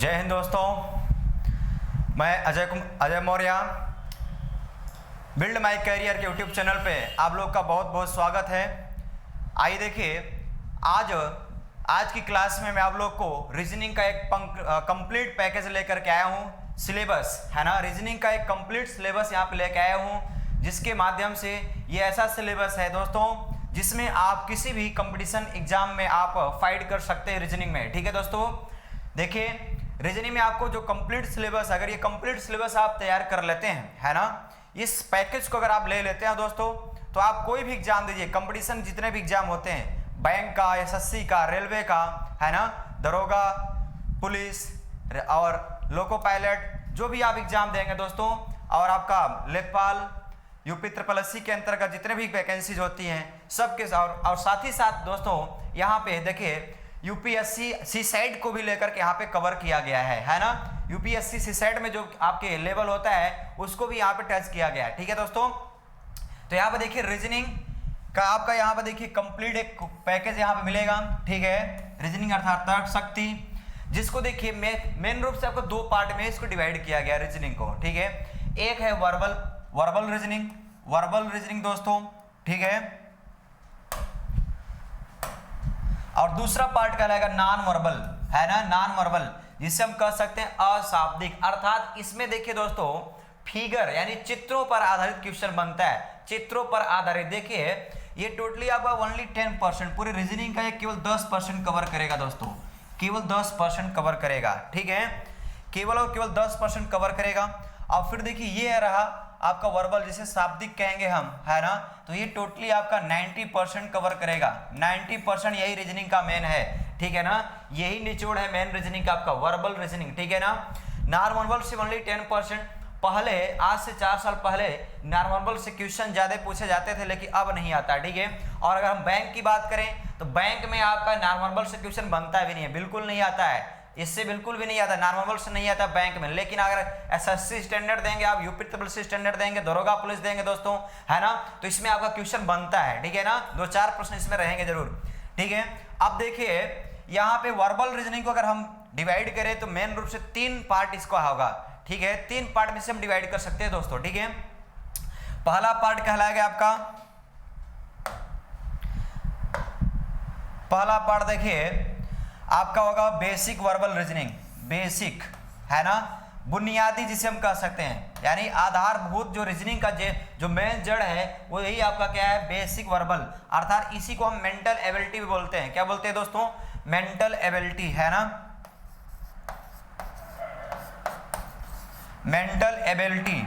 जय हिंद दोस्तों, मैं Ajay Maurya build my career के यूट्यूब चैनल पे आप लोग का बहुत बहुत स्वागत है। आइए देखिए, आज की क्लास में मैं आप लोग को रीजनिंग का एक कंप्लीट पैकेज लेकर के आया हूँ। सिलेबस है ना, रीजनिंग का एक कंप्लीट सिलेबस यहाँ पे लेकर आया हूँ, जिसके माध्यम से ये ऐसा सिलेबस है दोस्तों जिसमें आप किसी भी कंपटीशन एग्जाम में आप फाइट कर सकते हैं रीजनिंग में। ठीक है दोस्तों, देखिए रीजनिंग में आपको जो कंप्लीट सिलेबस, अगर ये कंप्लीट सिलेबस आप तैयार कर लेते हैं है ना, इस पैकेज को अगर आप ले लेते हैं दोस्तों, तो आप कोई भी एग्जाम दीजिए, कंपटीशन जितने भी एग्जाम होते हैं, बैंक का, एसएससी का, रेलवे का है ना, दरोगा, पुलिस और लोको पायलट, जो भी आप एग्जाम देंगे दोस्तों, और आपका लेखपाल, यूपी SSC के अंतर्गत जितने भी वैकेंसीज होती हैं सबके और साथ ही साथ दोस्तों यहाँ पे देखिए यूपीएससी सीसैट को भी लेकर के यहाँ पे कवर किया गया है ना। यूपीएससी सीसैट में जो आपके लेवल होता है उसको भी यहाँ पे टच किया गया है। ठीक है दोस्तों, तो यहाँ पे देखिए रीजनिंग का आपका यहाँ पे देखिए कंप्लीट एक पैकेज यहाँ पे मिलेगा। ठीक है, रीजनिंग अर्थात तर्क शक्ति, जिसको देखिए मेन रूप से आपको दो पार्ट में इसको डिवाइड किया गया रीजनिंग को। ठीक है, एक है वर्बल रीजनिंग दोस्तों, ठीक है, और दूसरा पार्ट कहलाएगा नॉन वर्बल, है ना, नॉन वर्बल, जिसे हम कह सकते हैं अशाब्दिक। अर्थात इसमें देखिए दोस्तों फिगर यानी चित्रों पर आधारित क्वेश्चन बनता है, चित्रों पर आधारित। देखिए ये टोटली आपका ओनली 10%, पूरे रीजनिंग का ये केवल 10% कवर करेगा दोस्तों, केवल 10% कवर करेगा। ठीक है, केवल और केवल 10% कवर करेगा। और फिर देखिए ये रहा आपका वर्बल, जिसे शाब्दिक कहेंगे हम, है ना, तो ये टोटली आपका 90% कवर करेगा। 90% यही रीजनिंग का मेन है। ठीक है ना, यही निचोड़ है मेन रीजनिंग का आपका वर्बल रीजनिंग। ठीक है ना, नॉन वर्बल से ओनली 10%। पहले आज से 4 साल पहले नॉन वर्बल से क्वेश्चन ज्यादा पूछे जाते थे, लेकिन अब नहीं आता। ठीक है, और अगर हम बैंक की बात करें तो बैंक में आपका नॉन वर्बल से क्वेश्चन बनता भी नहीं है, बिल्कुल नहीं आता है, इससे बिल्कुल भी नहीं आता, नॉर्मल से नहीं आता बैंक में। लेकिन अगर एसएससी स्टैंडर्ड देंगे, आप यूपी SSC स्टैंडर्ड देंगे, दरोगा पुलिस देंगे दोस्तों, है ना, तो इसमें आपका क्वेश्चन बनता है। ठीक है ना, 2-4 प्रश्न इसमें रहेंगे जरूर। ठीक है, अब देखिए यहाँ पे वर्बल रीजनिंग को अगर हम डिवाइड करें तो मेन रूप से 3 पार्ट इसका होगा। ठीक है, 3 पार्ट में से हम डिवाइड कर सकते हैं दोस्तों। ठीक है, पहला पार्ट कहलाएगा आपका, पहला पार्ट देखिए आपका होगा बेसिक वर्बल रीजनिंग। बेसिक है ना, बुनियादी जिसे हम कह सकते हैं, यानी आधारभूत जो रीजनिंग का जो मेन जड़ है वो यही आपका क्या है, बेसिक वर्बल। अर्थात इसी को हम मेंटल एबिलिटी भी बोलते हैं। क्या बोलते हैं दोस्तों, मेंटल एबिलिटी, है ना, मेंटल एबिलिटी।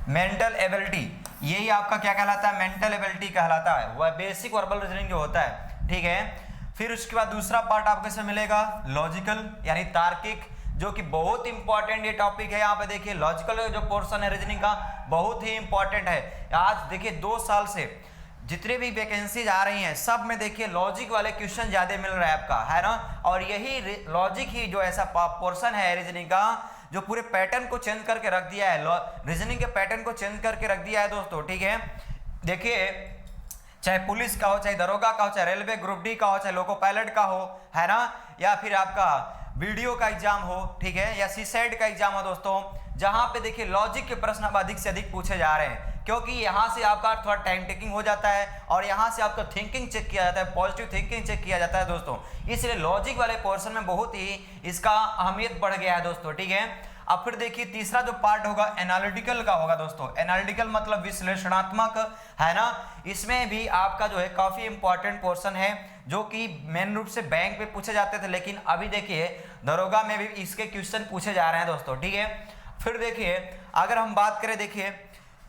मेंटल एबिलिटी यही आपका क्या कहलाता है, मेंटल एबिलिटी कहलाता है, वह बेसिक वर्बल रीजनिंग जो होता है। ठीक है, फिर उसके बाद दूसरा पार्ट आपको इसमें मिलेगा लॉजिकल यानी तार्किक, जो कि बहुत इंपॉर्टेंट ये टॉपिक है। यहाँ पे देखिए लॉजिकल जो पोर्शन है रीजनिंग का बहुत ही इंपॉर्टेंट है। आज देखिए 2 साल से जितने भी वैकेंसीज आ रही हैं सब में देखिए लॉजिक वाले क्वेश्चन ज्यादा मिल रहा है आपका, है ना, और यही लॉजिक ही जो ऐसा पोर्शन है रीजनिंग का जो पूरे पैटर्न को चेंज करके रख दिया है, रीजनिंग के पैटर्न को चेंज करके रख दिया है दोस्तों। ठीक है, देखिए चाहे पुलिस का हो, चाहे दरोगा का हो, चाहे रेलवे ग्रुप डी का हो, चाहे लोको पायलट का हो, है ना, या फिर आपका वीडियो का एग्जाम हो, ठीक है, या सीसैट का एग्जाम हो दोस्तों, जहां पे देखिए लॉजिक के प्रश्न अब अधिक से अधिक पूछे जा रहे हैं, क्योंकि यहां से आपका थोड़ा टाइम टेकिंग हो जाता है और यहां से आपका थिंकिंग चेक किया जाता है, पॉजिटिव थिंकिंग चेक किया जाता है दोस्तों। इसलिए लॉजिक वाले पोर्शन में बहुत ही इसका अहमियत बढ़ गया है दोस्तों। ठीक है, अब फिर देखिए तीसरा जो पार्ट होगा एनालिटिकल का होगा दोस्तों। एनालिटिकल मतलब विश्लेषणात्मक, है ना, इसमें भी आपका जो है काफी इंपॉर्टेंट पोर्शन है, जो कि मेन रूप से बैंक पे पूछे जाते थे, लेकिन अभी देखिए दरोगा में भी इसके क्वेश्चन पूछे जा रहे हैं दोस्तों। ठीक है, फिर देखिए अगर हम बात करें, देखिए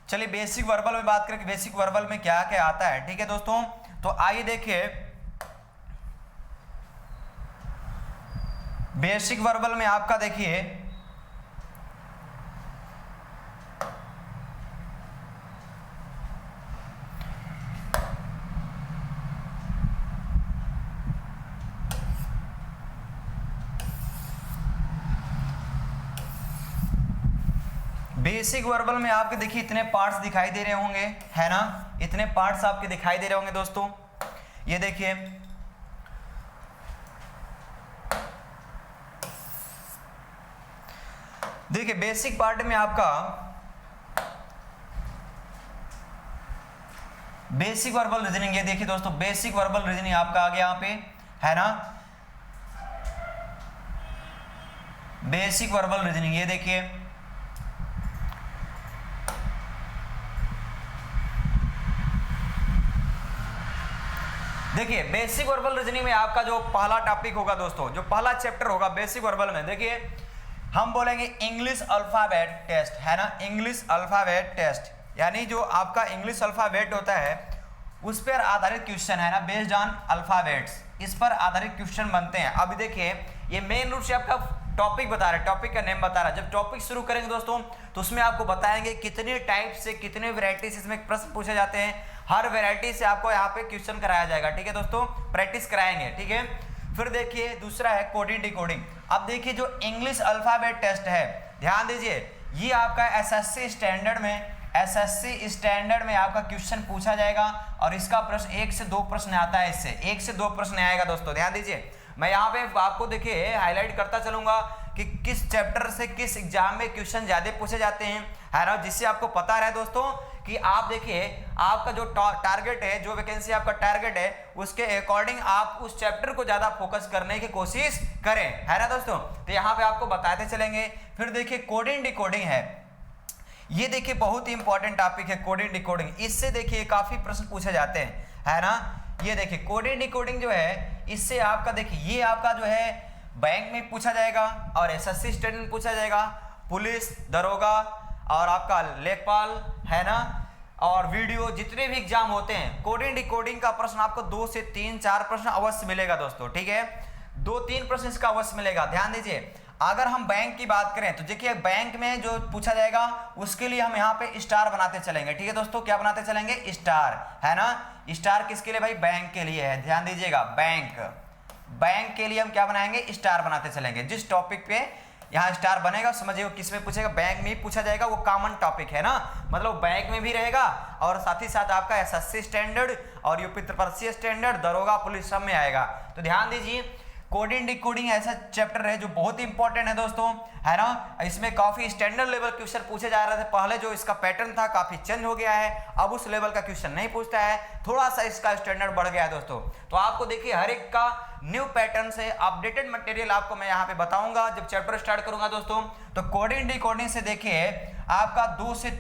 चलिए बेसिक वर्बल में बात करें कि बेसिक वर्बल में क्या क्या आता है। ठीक है दोस्तों, तो आइए देखिए बेसिक वर्बल में आपका देखिए बेसिक वर्बल में आपके देखिए इतने पार्ट्स दिखाई दे रहे होंगे, है ना, इतने पार्ट्स आपके दिखाई दे रहे होंगे दोस्तों। ये देखिए देखिए बेसिक पार्ट में आपका बेसिक वर्बल रीजनिंग, ये देखिए दोस्तों बेसिक वर्बल रीजनिंग आपका आ गया यहाँ पे, है ना। बेसिक वर्बल रीजनिंग ये देखिए, देखिए बेसिक वर्बल रीजनिंग में आपका जो पहला टॉपिक होगा दोस्तों, जो पहला चैप्टर होगा बेसिक वर्बल में, देखिए हम बोलेंगे इंग्लिश अल्फाबेट टेस्ट, है ना। इंग्लिश अल्फाबेट टेस्ट यानी जो आपका इंग्लिश अल्फाबेट होता है उस पर आधारित क्वेश्चन, है ना, बेस्ड ऑन अल्फाबेट्स, इस पर आधारित क्वेश्चन बनते हैं। अभी देखिए ये मेन रूप से आपका टॉपिक बता रहा है, टॉपिक का नेम बता रहा है। जब टॉपिक शुरू करेंगे दोस्तों तो उसमें आपको बताएंगे कितने टाइप से, कितने वैरायटी से इसमें प्रश्न पूछे जाते हैं। हर वैरायटी से आपको यहाँ पे क्वेश्चन कराया जाएगा, ठीक है दोस्तों, प्रैक्टिस कराएंगे, ठीक है। फिर देखिए दूसरा है कोडिंग डिकोडिंग। अब देखिए जो इंग्लिश अल्फाबेट टेस्ट है, ध्यान दीजिए, ये आपका एसएससी स्टैंडर्ड में आपका क्वेश्चन पूछा जाएगा और इसका प्रश्न 1 से 2 प्रश्न आता है, इससे 1 से 2 प्रश्न आएगा दोस्तों, ध्यान दीजिए। मैं यहाँ पे आपको देखिए हाईलाइट करता चलूंगा कि किस चैप्टर से किस एग्जाम में क्वेश्चन ज्यादा पूछे जाते हैं, है ना, जिससे आपको पता रहे दोस्तों कि आप देखिए आपका जो टारगेट है, जो वैकेंसी आपका टारगेट है, उसके अकॉर्डिंग आप उस चैप्टर को ज्यादा फोकस करने की कोशिश करें, है ना दोस्तों। तो यहाँ पे आपको बताते चलेंगे। फिर देखिए कोडिंग डिकोडिंग है, ये देखिए बहुत ही इंपॉर्टेंट टॉपिक है कोडिंग डिकोडिंग। इससे देखिए काफी प्रश्न पूछे जाते हैं, है ना। ये देखिए कोडिंग डिकोडिंग जो है, इससे आपका देखिए ये आपका जो है बैंक में पूछा जाएगा और एसएससी स्टैंडर्ड में पूछा जाएगा, पुलिस, दरोगा और आपका लेखपाल, है ना, और वीडियो, जितने भी एग्जाम होते हैं कोडिंग डिकोडिंग का प्रश्न आपको 2 से 3-4 प्रश्न अवश्य मिलेगा दोस्तों, ठीक है। 2-3 प्रश्न इसका अवश्य मिलेगा। ध्यान दीजिए अगर हम बैंक की बात करें तो देखिए बैंक में जो पूछा जाएगा उसके लिए हम यहाँ पे स्टार बनाते चलेंगे, ठीक है दोस्तों। क्या बनाते चलेंगे? स्टार, है ना। स्टार किसके लिए भाई? बैंक के लिए है, ध्यान दीजिएगा। बैंक के लिए हम क्या बनाएंगे? स्टार बनाते चलेंगे। जिस टॉपिक पे यहाँ स्टार बनेगा समझिए किस में पूछेगा, बैंक में ही पूछा जाएगा, वो कॉमन टॉपिक है ना, मतलब बैंक में भी रहेगा और साथ ही साथ आपका एसएससी स्टैंडर्ड और यूपी त्रिपक्षीय स्टैंडर्ड, दरोगा, पुलिस सब में आएगा। तो ध्यान दीजिए कोडिंग डिकोडिंग ऐसा चैप्टर है जो बहुत ही इंपॉर्टेंट है दोस्तों, है ना। इसमें काफी स्टैंडर्ड लेवल क्वेश्चन पूछे जा रहे थे, पहले जो इसका पैटर्न था काफी चेंज हो गया है, अब उस लेवल का क्वेश्चन नहीं पूछता है, थोड़ा सा इसका स्टैंडर्ड बढ़ गया है दोस्तों। तो आपको देखिए हर एक का न्यू पैटर्न से अपडेटेड मटेरियल आपको मैं यहाँ पे बताऊंगा जब चैप्टर स्टार्ट करूंगा दोस्तों। तो कोडिंग डिकोडिंग से देखिए आपका 2 से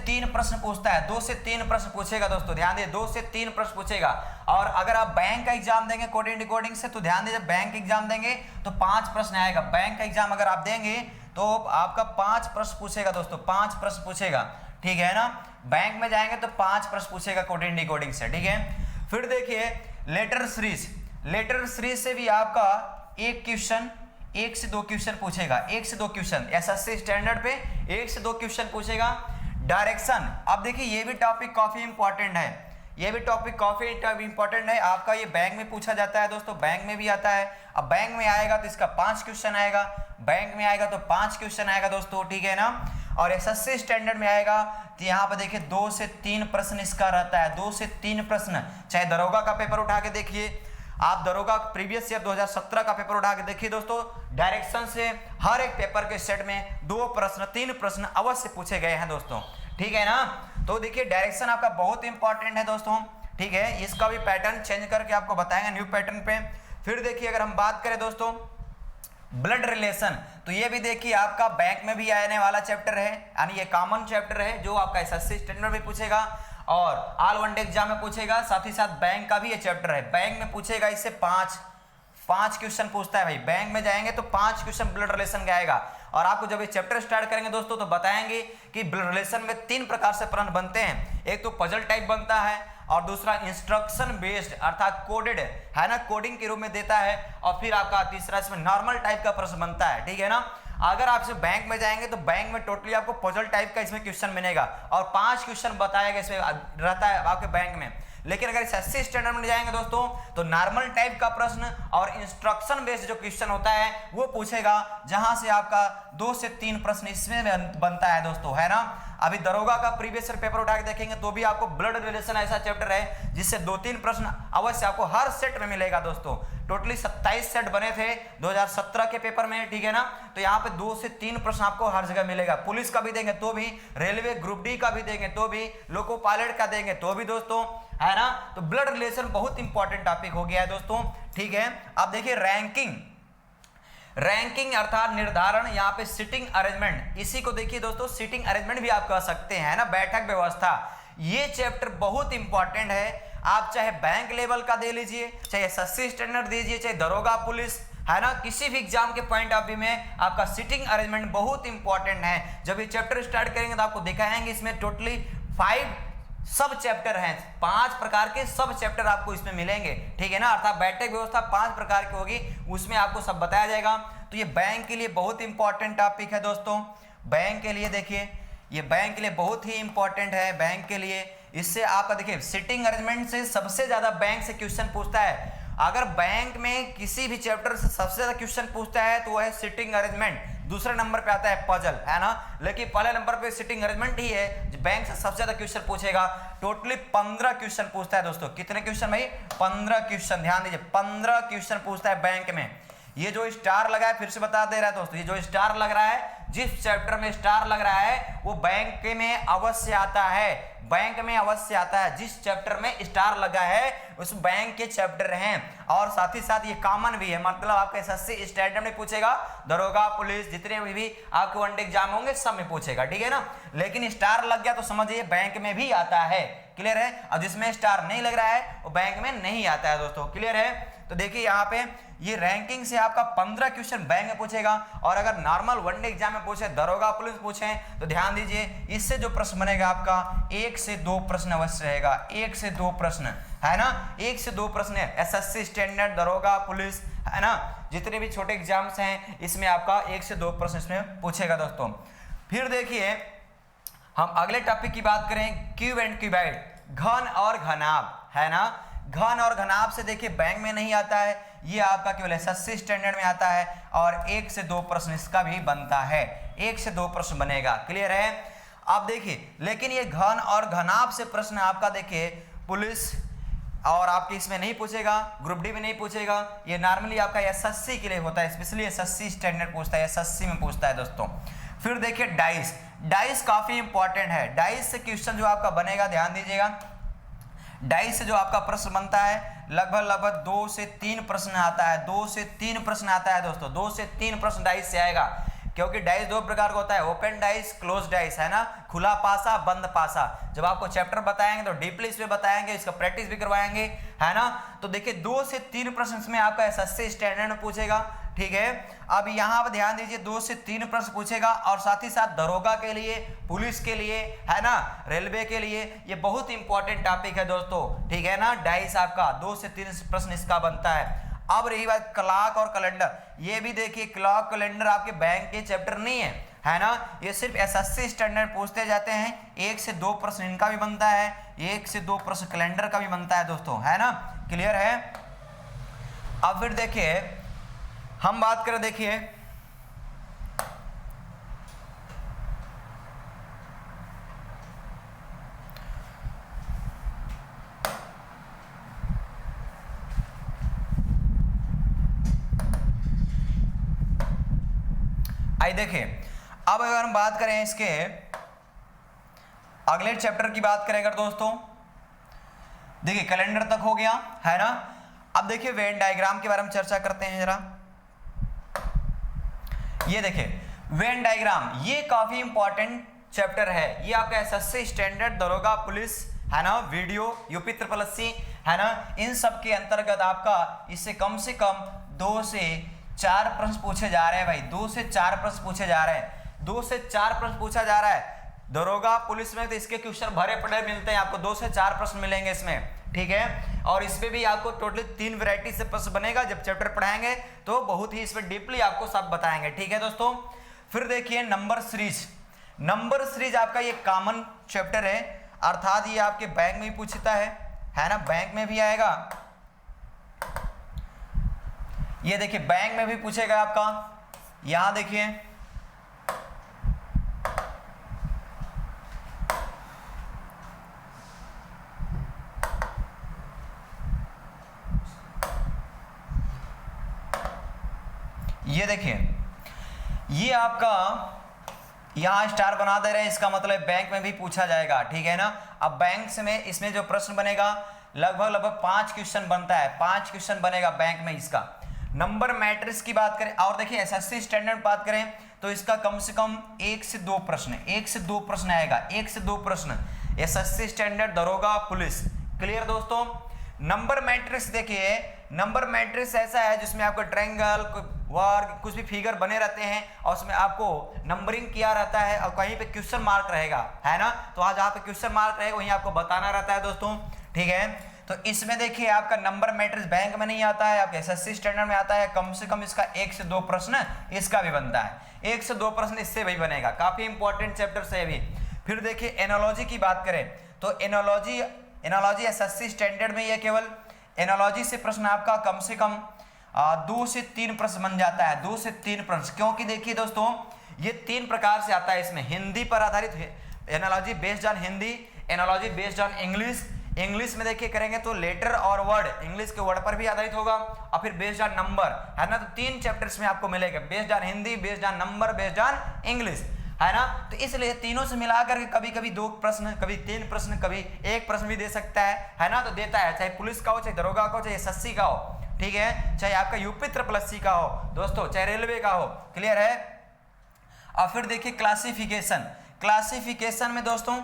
3 प्रश्न पूछता है, 2 से 3 प्रश्न पूछेगा दोस्तों, ध्यान दीजिए 2 से 3 प्रश्न पूछेगा। और अगर आप बैंक का एग्जाम देंगे कोडिंग डिकोडिंग से तो ध्यान दीजिए बैंक एग्जाम देंगे तो 5 प्रश्न आएगा। बैंक का एग्जाम अगर आप देंगे तो आपका 5 प्रश्न पूछेगा दोस्तों, 5 प्रश्न पूछेगा, ठीक है ना। बैंक में जाएंगे तो 5 प्रश्न पूछेगा कोडिंग डिकोडिंग से, ठीक है। फिर देखिए लेटर सीरीज से भी आपका 1 से 2 क्वेश्चन पूछेगा, 1 से 2 क्वेश्चन एसएससी स्टैंडर्ड पे 1 से 2 क्वेश्चन पूछेगा। डायरेक्शन, अब देखिए ये भी टॉपिक काफी इंपॉर्टेंट है, आपका ये बैंक में पूछा जाता है दोस्तों, बैंक में भी आता है। अब बैंक में आएगा तो इसका 5 क्वेश्चन आएगा, बैंक में आएगा तो 5 क्वेश्चन आएगा दोस्तों, ठीक है ना। और एसएससी स्टैंडर्ड में आएगा तो यहाँ पर देखिए 2 से 3 प्रश्न इसका रहता है, 2 से 3 प्रश्न। चाहे दरोगा का पेपर उठा के देखिए आप, दरोगा प्रीवियस ईयर 2017 का पेपर उठा के देखिए दोस्तों, डायरेक्शन से हर एक पेपर के सेट में 2 प्रश्न 3 प्रश्न अवश्य पूछे गए हैं दोस्तों, ठीक है ना। तो देखिए डायरेक्शन आपका बहुत इंपॉर्टेंट है दोस्तों, ठीक है। इसका भी पैटर्न चेंज करके आपको बताएंगे न्यू पैटर्न पे। फिर देखिए अगर हम बात करें दोस्तों ब्लड रिलेशन, तो ये भी देखिए आपका बैंक में भी आने वाला चैप्टर है, यानी ये कॉमन चैप्टर है जो आपका एसएससी स्टैंडर्ड में पूछेगा और ऑल वनडे एग्जाम में पूछेगा। साथ ही साथ बैंक का भी ये चैप्टर है, बैंक में पूछेगा, इससे 5 क्वेश्चन पूछता है भाई। बैंक में जाएंगे तो 5 क्वेश्चन ब्लड रिलेशन का आएगा। और आपको जब ये चैप्टर स्टार्ट करेंगे दोस्तों तो बताएंगे कि ब्लड रिलेशन में 3 प्रकार से प्रश्न बनते हैं, एक तो पजल टाइप बनता है और दूसरा इंस्ट्रक्शन बेस्ड अर्थात कोडेड है ना, कोडिंग के रूप में देता है, और फिर आपका तीसरा इसमें नॉर्मल टाइप का प्रश्न बनता है, ठीक है ना। अगर आप इसे बैंक में जाएंगे तो बैंक में टोटली आपको पजल टाइप का इसमें क्वेश्चन मिलेगा और 5 क्वेश्चन बताएगा इसमें रहता है आपके बैंक में। लेकिन अगर एसएससी स्टैंडर्ड में जाएंगे दोस्तों तो नॉर्मल टाइप का प्रश्न और इंस्ट्रक्शन बेस्ड जो क्वेश्चन होता है वो पूछेगा, जहां से आपका 2 से 3 प्रश्न इसमें बनता है दोस्तों, है ना। अभी दरोगा का प्रीवियस ईयर पेपर उठा के देखेंगे तो भी आपको ब्लड रिलेशन ऐसा चैप्टर है जिससे 2-3 प्रश्न अवश्य आपको हर सेट में मिलेगा दोस्तों। टोटली 27 सेट बने थे 2017 के पेपर में, ठीक है ना। तो यहाँ पे 2 से 3 प्रश्न आपको हर जगह मिलेगा। पुलिस का भी देंगे तो भी, रेलवे ग्रुप डी का भी देंगे तो भी, लोको पायलट का देंगे तो भी दोस्तों, है ना। तो ब्लड रिलेशन बहुत इंपॉर्टेंट टॉपिक हो गया है दोस्तों, ठीक है। अब देखिए रैंकिंग अर्थात निर्धारण, यहाँ पे सिटिंग अरेंजमेंट, इसी को देखिए दोस्तों सिटिंग अरेंजमेंट भी आप कह सकते हैं ना, बैठक व्यवस्था। ये चैप्टर बहुत इंपॉर्टेंट है। आप चाहे बैंक लेवल का दे लीजिए, चाहे एसएससी स्टैंडर्ड दीजिए, चाहे दरोगा पुलिस, है ना, किसी भी एग्जाम के पॉइंट ऑफ व्यू में आपका सिटिंग अरेंजमेंट बहुत इंपॉर्टेंट है। जब ये चैप्टर स्टार्ट करेंगे तो आपको दिखाएंगे इसमें टोटली 5 सब चैप्टर हैं, 5 प्रकार के सब चैप्टर आपको इसमें मिलेंगे, ठीक है ना। अर्थात बैठक व्यवस्था 5 प्रकार की होगी, उसमें आपको सब बताया जाएगा। तो ये बैंक के लिए बहुत इंपॉर्टेंट टॉपिक है दोस्तों। बैंक के लिए देखिए, ये बैंक के लिए बहुत ही इंपॉर्टेंट है। बैंक के लिए इससे आपका देखिए सिटिंग अरेंजमेंट से सबसे ज्यादा बैंक से क्वेश्चन पूछता है। अगर बैंक में किसी भी चैप्टर से सबसे ज्यादा क्वेश्चन पूछता है तो वो है सिटिंग अरेंजमेंट, दूसरे नंबर पे आता है पजल, है ना। लेकिन पहले नंबर पे सिटिंग अरेंजमेंट ही है जो बैंक से सबसे ज्यादा क्वेश्चन पूछेगा। टोटली 15 क्वेश्चन पूछता है दोस्तों। कितने क्वेश्चन भाई? 15 क्वेश्चन। ध्यान दीजिए 15 क्वेश्चन पूछता है बैंक में। ये जो स्टार लगा है, फिर से बता दे रहा है दोस्तों, ये जो स्टार लग रहा है, जिस चैप्टर में स्टार लग रहा है वो बैंक में अवश्य आता है, बैंक में अवश्य आता है। जिस चैप्टर में स्टार लगा है उस बैंक के चैप्टर हैं। और साथ ही साथ ये कॉमन भी है, मतलब आपका एसएससी स्टैंडर्ड में पूछेगा, दरोगा पुलिस जितने भी आपके वनडे एग्जाम होंगे सब में पूछेगा, ठीक है ना। लेकिन स्टार लग गया तो समझिए बैंक में भी आता है, क्लियर है। और जिसमें स्टार नहीं लग रहा है वो बैंक में नहीं आता है दोस्तों, क्लियर है। तो देखिए यहाँ पे ये रैंकिंग से आपका 15 क्वेश्चन बैंक में पूछेगा। और अगर नॉर्मल वनडे एग्जाम में पूछे, दरोगा पुलिस पूछे, तो ध्यान दीजिए इससे जो प्रश्न बनेगा आपका 1 से 2 प्रश्न अवश्य रहेगा, 1 से 2 प्रश्न, है ना। 1 से 2 प्रश्न है एसएससी स्टैंडर्ड, दरोगा पुलिस, है ना, जितने भी छोटे एग्जाम्स हैं इसमें आपका 1 से 2 प्रश्न इसमें पूछेगा दोस्तों। फिर देखिए हम अगले टॉपिक की बात करें, क्यूब एंड क्यूबाइड, घन और घनाभ, है ना। घन और घनाभ से देखिए बैंक में नहीं आता है, ये आपका केवल एसएससी स्टैंडर्ड में आता है। और 1 से 2 प्रश्न इसका भी बनता है, 1 से 2 प्रश्न बनेगा, क्लियर है। आप देखिए लेकिन ये घन और घनाभ से प्रश्न आपका देखिए पुलिस और आपके इसमें नहीं पूछेगा, ग्रुप डी में नहीं पूछेगा, ये नॉर्मली आपका एसएससी के लिए होता है, स्पेशली एसएससी स्टैंडर्ड पूछता है, एसएससी में पूछता है दोस्तों। फिर देखिए डाइस काफी इंपॉर्टेंट है। डाइस से क्वेश्चन जो आपका बनेगा, ध्यान दीजिएगा, डाइस से जो आपका प्रश्न बनता है लगभग 2 से 3 प्रश्न आता है, 2 से 3 प्रश्न आता है दोस्तों, 2 से 3 प्रश्न डाइस से आएगा। क्योंकि डाइस 2 प्रकार का होता है, ओपन डाइस, क्लोज डाइस, है ना, खुला पासा, बंद पासा। जब आपको चैप्टर बताएंगे तो डीपली इसमें बताएंगे, इसका प्रैक्टिस भी करवाएंगे, है ना। तो देखिए 2 से 3 प्रश्न इसमें आपका एसएससी स्टैंडर्ड में पूछेगा, ठीक है। अब यहाँ पर ध्यान दीजिए 2 से 3 प्रश्न पूछेगा। और साथ ही साथ दरोगा के लिए, पुलिस के लिए, है ना, रेलवे के लिए ये बहुत इंपॉर्टेंट टॉपिक है दोस्तों, ठीक है ना। डाइस आपका 2 से 3 प्रश्न इसका बनता है। अब रही बात क्लॉक और कैलेंडर, ये भी देखिए क्लॉक कैलेंडर आपके बैंक के चैप्टर नहीं है ना, ये सिर्फ एसएससी स्टैंडर्ड पूछते जाते हैं। 1 से 2 प्रश्न इनका भी बनता है, 1 से 2 प्रश्न कैलेंडर का भी बनता है दोस्तों, है ना, क्लियर है। अब फिर देखिए हम बात करें, देखिए आइए देखिए अब अगर हम बात करें इसके अगले चैप्टर की बात करें अगर दोस्तों, देखिए कैलेंडर तक हो गया, है ना। अब देखिए वेन डायग्राम के बारे में चर्चा करते हैं जरा। ये देखिए वेन डायग्राम, ये काफी इंपॉर्टेंट चैप्टर है। ये आपका एसएससी स्टैंडर्ड, दरोगा पुलिस, है ना, वीडियो, यूपी SSC, है ना, इन सब के अंतर्गत आपका इससे कम 2 से 4 प्रश्न पूछे जा रहे हैं भाई, 2 से 4 प्रश्न पूछे जा रहे हैं, 2 से 4 प्रश्न पूछा जा रहा है। दरोगा पुलिस में तो इसके क्वेश्चन भरे पड़े मिलते हैं आपको, 2 से 4 प्रश्न मिलेंगे इसमें, ठीक है। और इसमें भी आपको टोटली 3 वैरायटी से प्रश्न बनेगा। जब चैप्टर पढ़ाएंगे तो बहुत ही इसमें डीपली आपको सब बताएंगे, ठीक है दोस्तों। फिर देखिए नंबर सीरीज, नंबर सीरीज आपका ये कॉमन चैप्टर है, अर्थात ये आपके बैंक में भी पूछता है ना, बैंक में भी आएगा। ये देखिए बैंक में भी पूछेगा आपका, यहां देखिए ये देखिए, ये आपका यहाँ स्टार बना दे रहे हैं, इसका मतलब बैंक में भी पूछा जाएगा, ठीक है ना। अब बैंक से में इसमें जो प्रश्न बनेगा लगभग 5 क्वेश्चन बनता है, 5 क्वेश्चन बनेगा बैंक में इसका। नंबर मैट्रिक्स की बात करें और देखिए एसएससी स्टैंडर्ड बात करें तो इसका कम से कम 1 से 2 प्रश्न, 1 से 2 प्रश्न आएगा, 1 से 2 प्रश्न एसएससी स्टैंडर्ड, दरोगा, पुलिस। क्लियर दोस्तों। नंबर मैट्रिक्स देखिए, नंबर मैट्रिक्स ऐसा है जिसमें आपको ट्रायंगल, वर्ग, कुछ भी फिगर बने रहते हैं और उसमें आपको नंबरिंग किया रहता है और कहीं पे क्वेश्चन मार्क रहेगा, है ना। तो आज जहाँ पे क्वेश्चन मार्क रहेगा वहीं आपको बताना रहता है दोस्तों, ठीक है। तो इसमें देखिए आपका नंबर मैट्रिक्स बैंक में नहीं आता है, आपके एसएससी स्टैंडर्ड में आता है। कम से कम इसका 1 से 2 प्रश्न इसका भी बनता है, 1 से 2 प्रश्न इससे भी बनेगा, काफी इंपॉर्टेंट चैप्टर से भी। फिर देखिए एनालॉजी की बात करें तो एनालॉजी एसएससी स्टैंडर्ड में ये केवल एनालॉजी से प्रश्न आपका कम से कम 2 से 3 प्रश्न बन जाता है, 2 से 3 प्रश्न। क्योंकि देखिए दोस्तों ये 3 प्रकार से आता है, इसमें हिंदी पर आधारित analogy based on Hindi, analogy based on English. English में देखिए करेंगे तो लेटर और वर्ड, इंग्लिश के वर्ड पर भी आधारित होगा और फिर बेस्ड ऑन नंबर, है ना। तो 3 चैप्टर्स में आपको मिलेगा, based on Hindi, based on number, based on English, है ना। तो इसलिए तीनों से मिलाकर के कभी कभी 2 प्रश्न, कभी 3 प्रश्न, कभी 1 प्रश्न भी दे सकता है ना। तो देता है, चाहे पुलिस का हो, चाहे दरोगा का हो, चाहे एसएससी का हो, ठीक है, चाहे आपका यूपी SSC का हो दोस्तों, चाहे रेलवे का हो। क्लियर है। और फिर देखिए क्लासिफिकेशन में दोस्तों